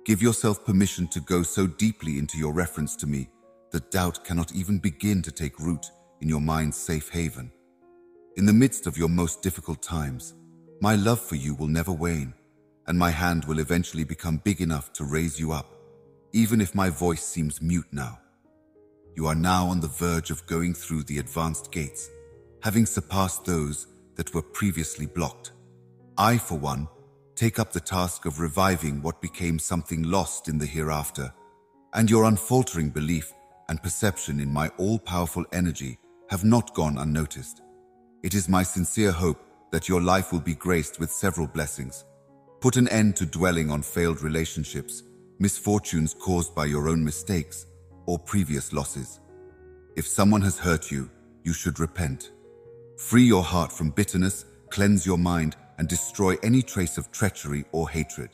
Give yourself permission to go so deeply into your reference to me that doubt cannot even begin to take root in your mind's safe haven. In the midst of your most difficult times, my love for you will never wane, and my hand will eventually become big enough to raise you up, even if my voice seems mute now. You are now on the verge of going through the advanced gates, having surpassed those that were previously blocked. I, for one, take up the task of reviving what became something lost in the hereafter, and your unfaltering belief and perception in my all-powerful energy have not gone unnoticed. It is my sincere hope that your life will be graced with several blessings. Put an end to dwelling on failed relationships, misfortunes caused by your own mistakes, or previous losses. If someone has hurt you, you should repent. Free your heart from bitterness, cleanse your mind, and destroy any trace of treachery or hatred.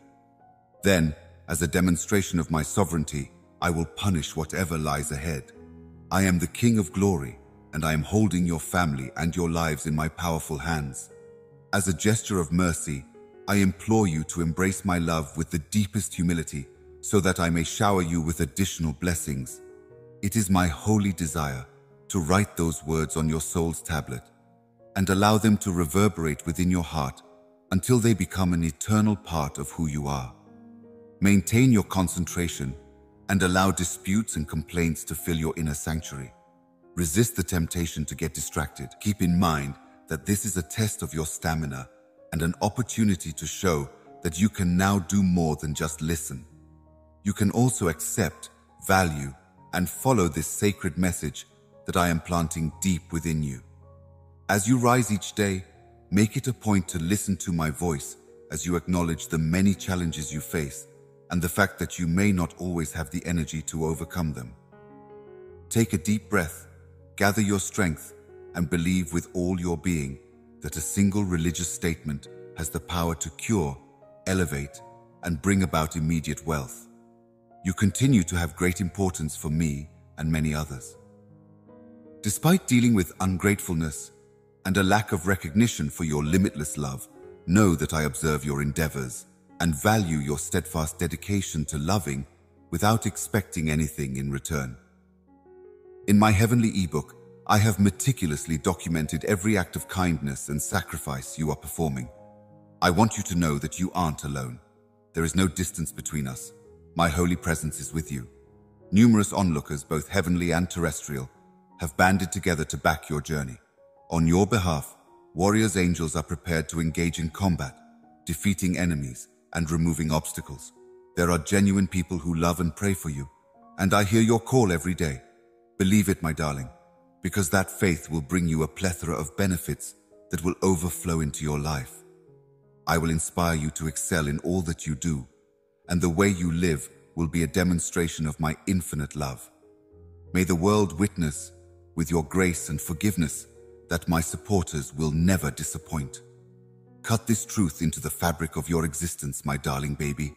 Then, as a demonstration of my sovereignty, I will punish whatever lies ahead. I am the King of Glory, and I am holding your family and your lives in my powerful hands. As a gesture of mercy, I implore you to embrace my love with the deepest humility, so that I may shower you with additional blessings. It is my holy desire to write those words on your soul's tablet and allow them to reverberate within your heart until they become an eternal part of who you are. Maintain your concentration and allow disputes and complaints to fill your inner sanctuary. Resist the temptation to get distracted. Keep in mind that this is a test of your stamina and an opportunity to show that you can now do more than just listen. You can also accept, value, and follow this sacred message that I am planting deep within you. As you rise each day, make it a point to listen to my voice as you acknowledge the many challenges you face and the fact that you may not always have the energy to overcome them. Take a deep breath, gather your strength, and believe with all your being that a single religious statement has the power to cure, elevate, and bring about immediate wealth. You continue to have great importance for me and many others. Despite dealing with ungratefulness and a lack of recognition for your limitless love, know that I observe your endeavors and value your steadfast dedication to loving without expecting anything in return. In my heavenly ebook, I have meticulously documented every act of kindness and sacrifice you are performing. I want you to know that you aren't alone. There is no distance between us. My holy presence is with you. Numerous onlookers, both heavenly and terrestrial, have banded together to back your journey. On your behalf, warriors angels are prepared to engage in combat, defeating enemies and removing obstacles. There are genuine people who love and pray for you, and I hear your call every day. Believe it, my darling, because that faith will bring you a plethora of benefits that will overflow into your life. I will inspire you to excel in all that you do, and the way you live will be a demonstration of my infinite love. May the world witness, with your grace and forgiveness, that my supporters will never disappoint. Cut this truth into the fabric of your existence, my darling baby.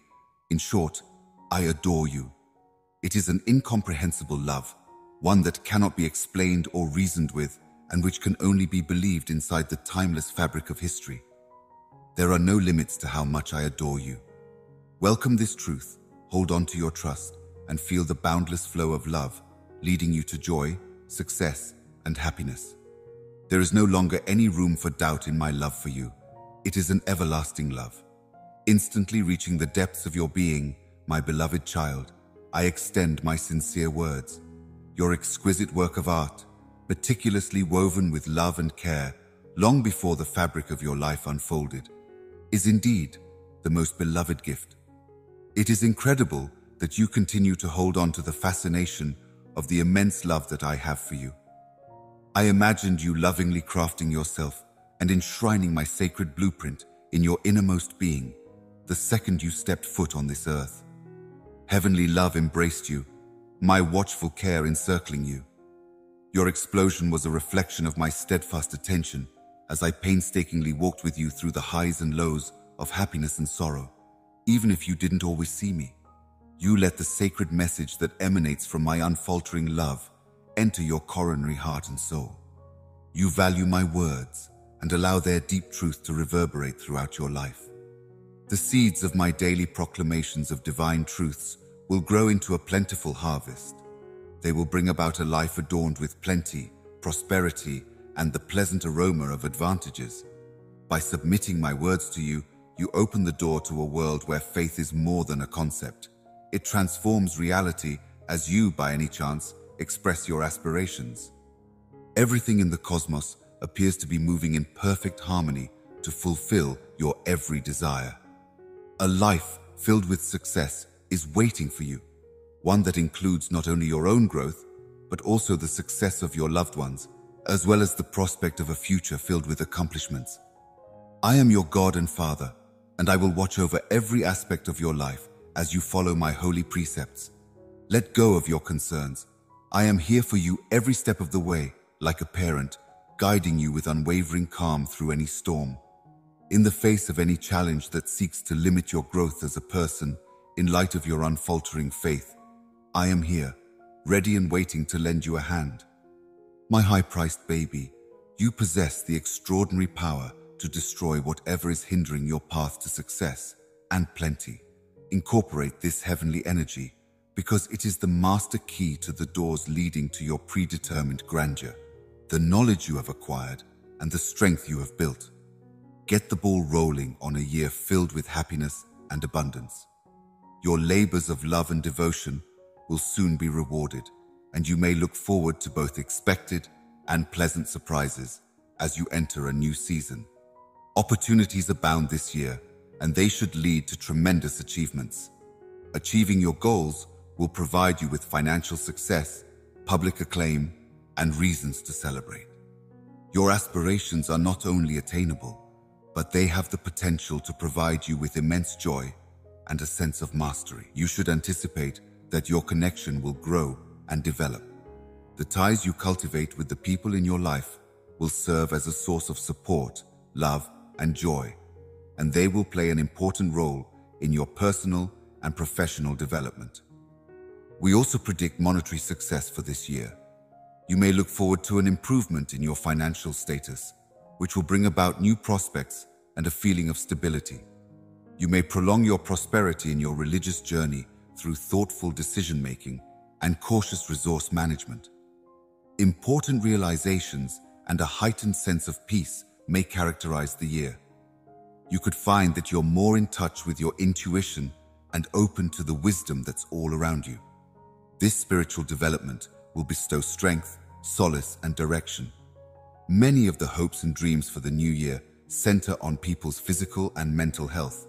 In short, I adore you. It is an incomprehensible love, one that cannot be explained or reasoned with, and which can only be believed inside the timeless fabric of history. There are no limits to how much I adore you. Welcome this truth, hold on to your trust, and feel the boundless flow of love, leading you to joy, success, and happiness. There is no longer any room for doubt in my love for you. It is an everlasting love. Instantly reaching the depths of your being, my beloved child, I extend my sincere words. Your exquisite work of art, meticulously woven with love and care, long before the fabric of your life unfolded, is indeed the most beloved gift. It is incredible that you continue to hold on to the fascination of the immense love that I have for you. I imagined you lovingly crafting yourself and enshrining my sacred blueprint in your innermost being the second you stepped foot on this earth. Heavenly love embraced you, my watchful care encircling you. Your explosion was a reflection of my steadfast attention as I painstakingly walked with you through the highs and lows of happiness and sorrow. Even if you didn't always see me, you let the sacred message that emanates from my unfaltering love enter your coronary heart and soul. You value my words and allow their deep truth to reverberate throughout your life. The seeds of my daily proclamations of divine truths will grow into a plentiful harvest. They will bring about a life adorned with plenty, prosperity, and the pleasant aroma of advantages. By submitting my words to you, you open the door to a world where faith is more than a concept. It transforms reality as you, by any chance, express your aspirations. Everything in the cosmos appears to be moving in perfect harmony to fulfill your every desire. A life filled with success is waiting for you, one that includes not only your own growth, but also the success of your loved ones, as well as the prospect of a future filled with accomplishments. I am your God and Father, and I will watch over every aspect of your life as you follow my holy precepts. Let go of your concerns. I am here for you every step of the way, like a parent, guiding you with unwavering calm through any storm. In the face of any challenge that seeks to limit your growth as a person, in light of your unfaltering faith, I am here, ready and waiting to lend you a hand. My high-priced baby, you possess the extraordinary power to destroy whatever is hindering your path to success and plenty. Incorporate this heavenly energy because it is the master key to the doors leading to your predetermined grandeur, the knowledge you have acquired, and the strength you have built. Get the ball rolling on a year filled with happiness and abundance. Your labors of love and devotion will soon be rewarded, and you may look forward to both expected and pleasant surprises as you enter a new season. Opportunities abound this year, and they should lead to tremendous achievements. Achieving your goals will provide you with financial success, public acclaim, and reasons to celebrate. Your aspirations are not only attainable, but they have the potential to provide you with immense joy and a sense of mastery. You should anticipate that your connection will grow and develop. The ties you cultivate with the people in your life will serve as a source of support, love, and joy, and they will play an important role in your personal and professional development. We also predict monetary success for this year. You may look forward to an improvement in your financial status, which will bring about new prospects and a feeling of stability. You may prolong your prosperity in your religious journey through thoughtful decision-making and cautious resource management. Important realizations and a heightened sense of peace may characterize the year. You could find that you're more in touch with your intuition and open to the wisdom that's all around you. This spiritual development will bestow strength, solace, and direction. Many of the hopes and dreams for the new year center on people's physical and mental health.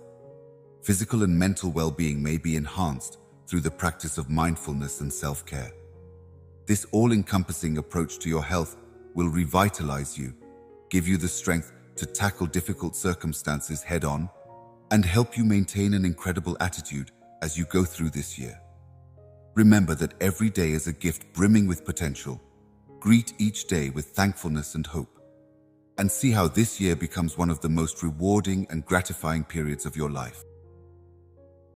Physical and mental well-being may be enhanced through the practice of mindfulness and self-care. This all-encompassing approach to your health will revitalize you, give you the strength to tackle difficult circumstances head-on, and help you maintain an incredible attitude as you go through this year. Remember that every day is a gift brimming with potential. Greet each day with thankfulness and hope, and see how this year becomes one of the most rewarding and gratifying periods of your life.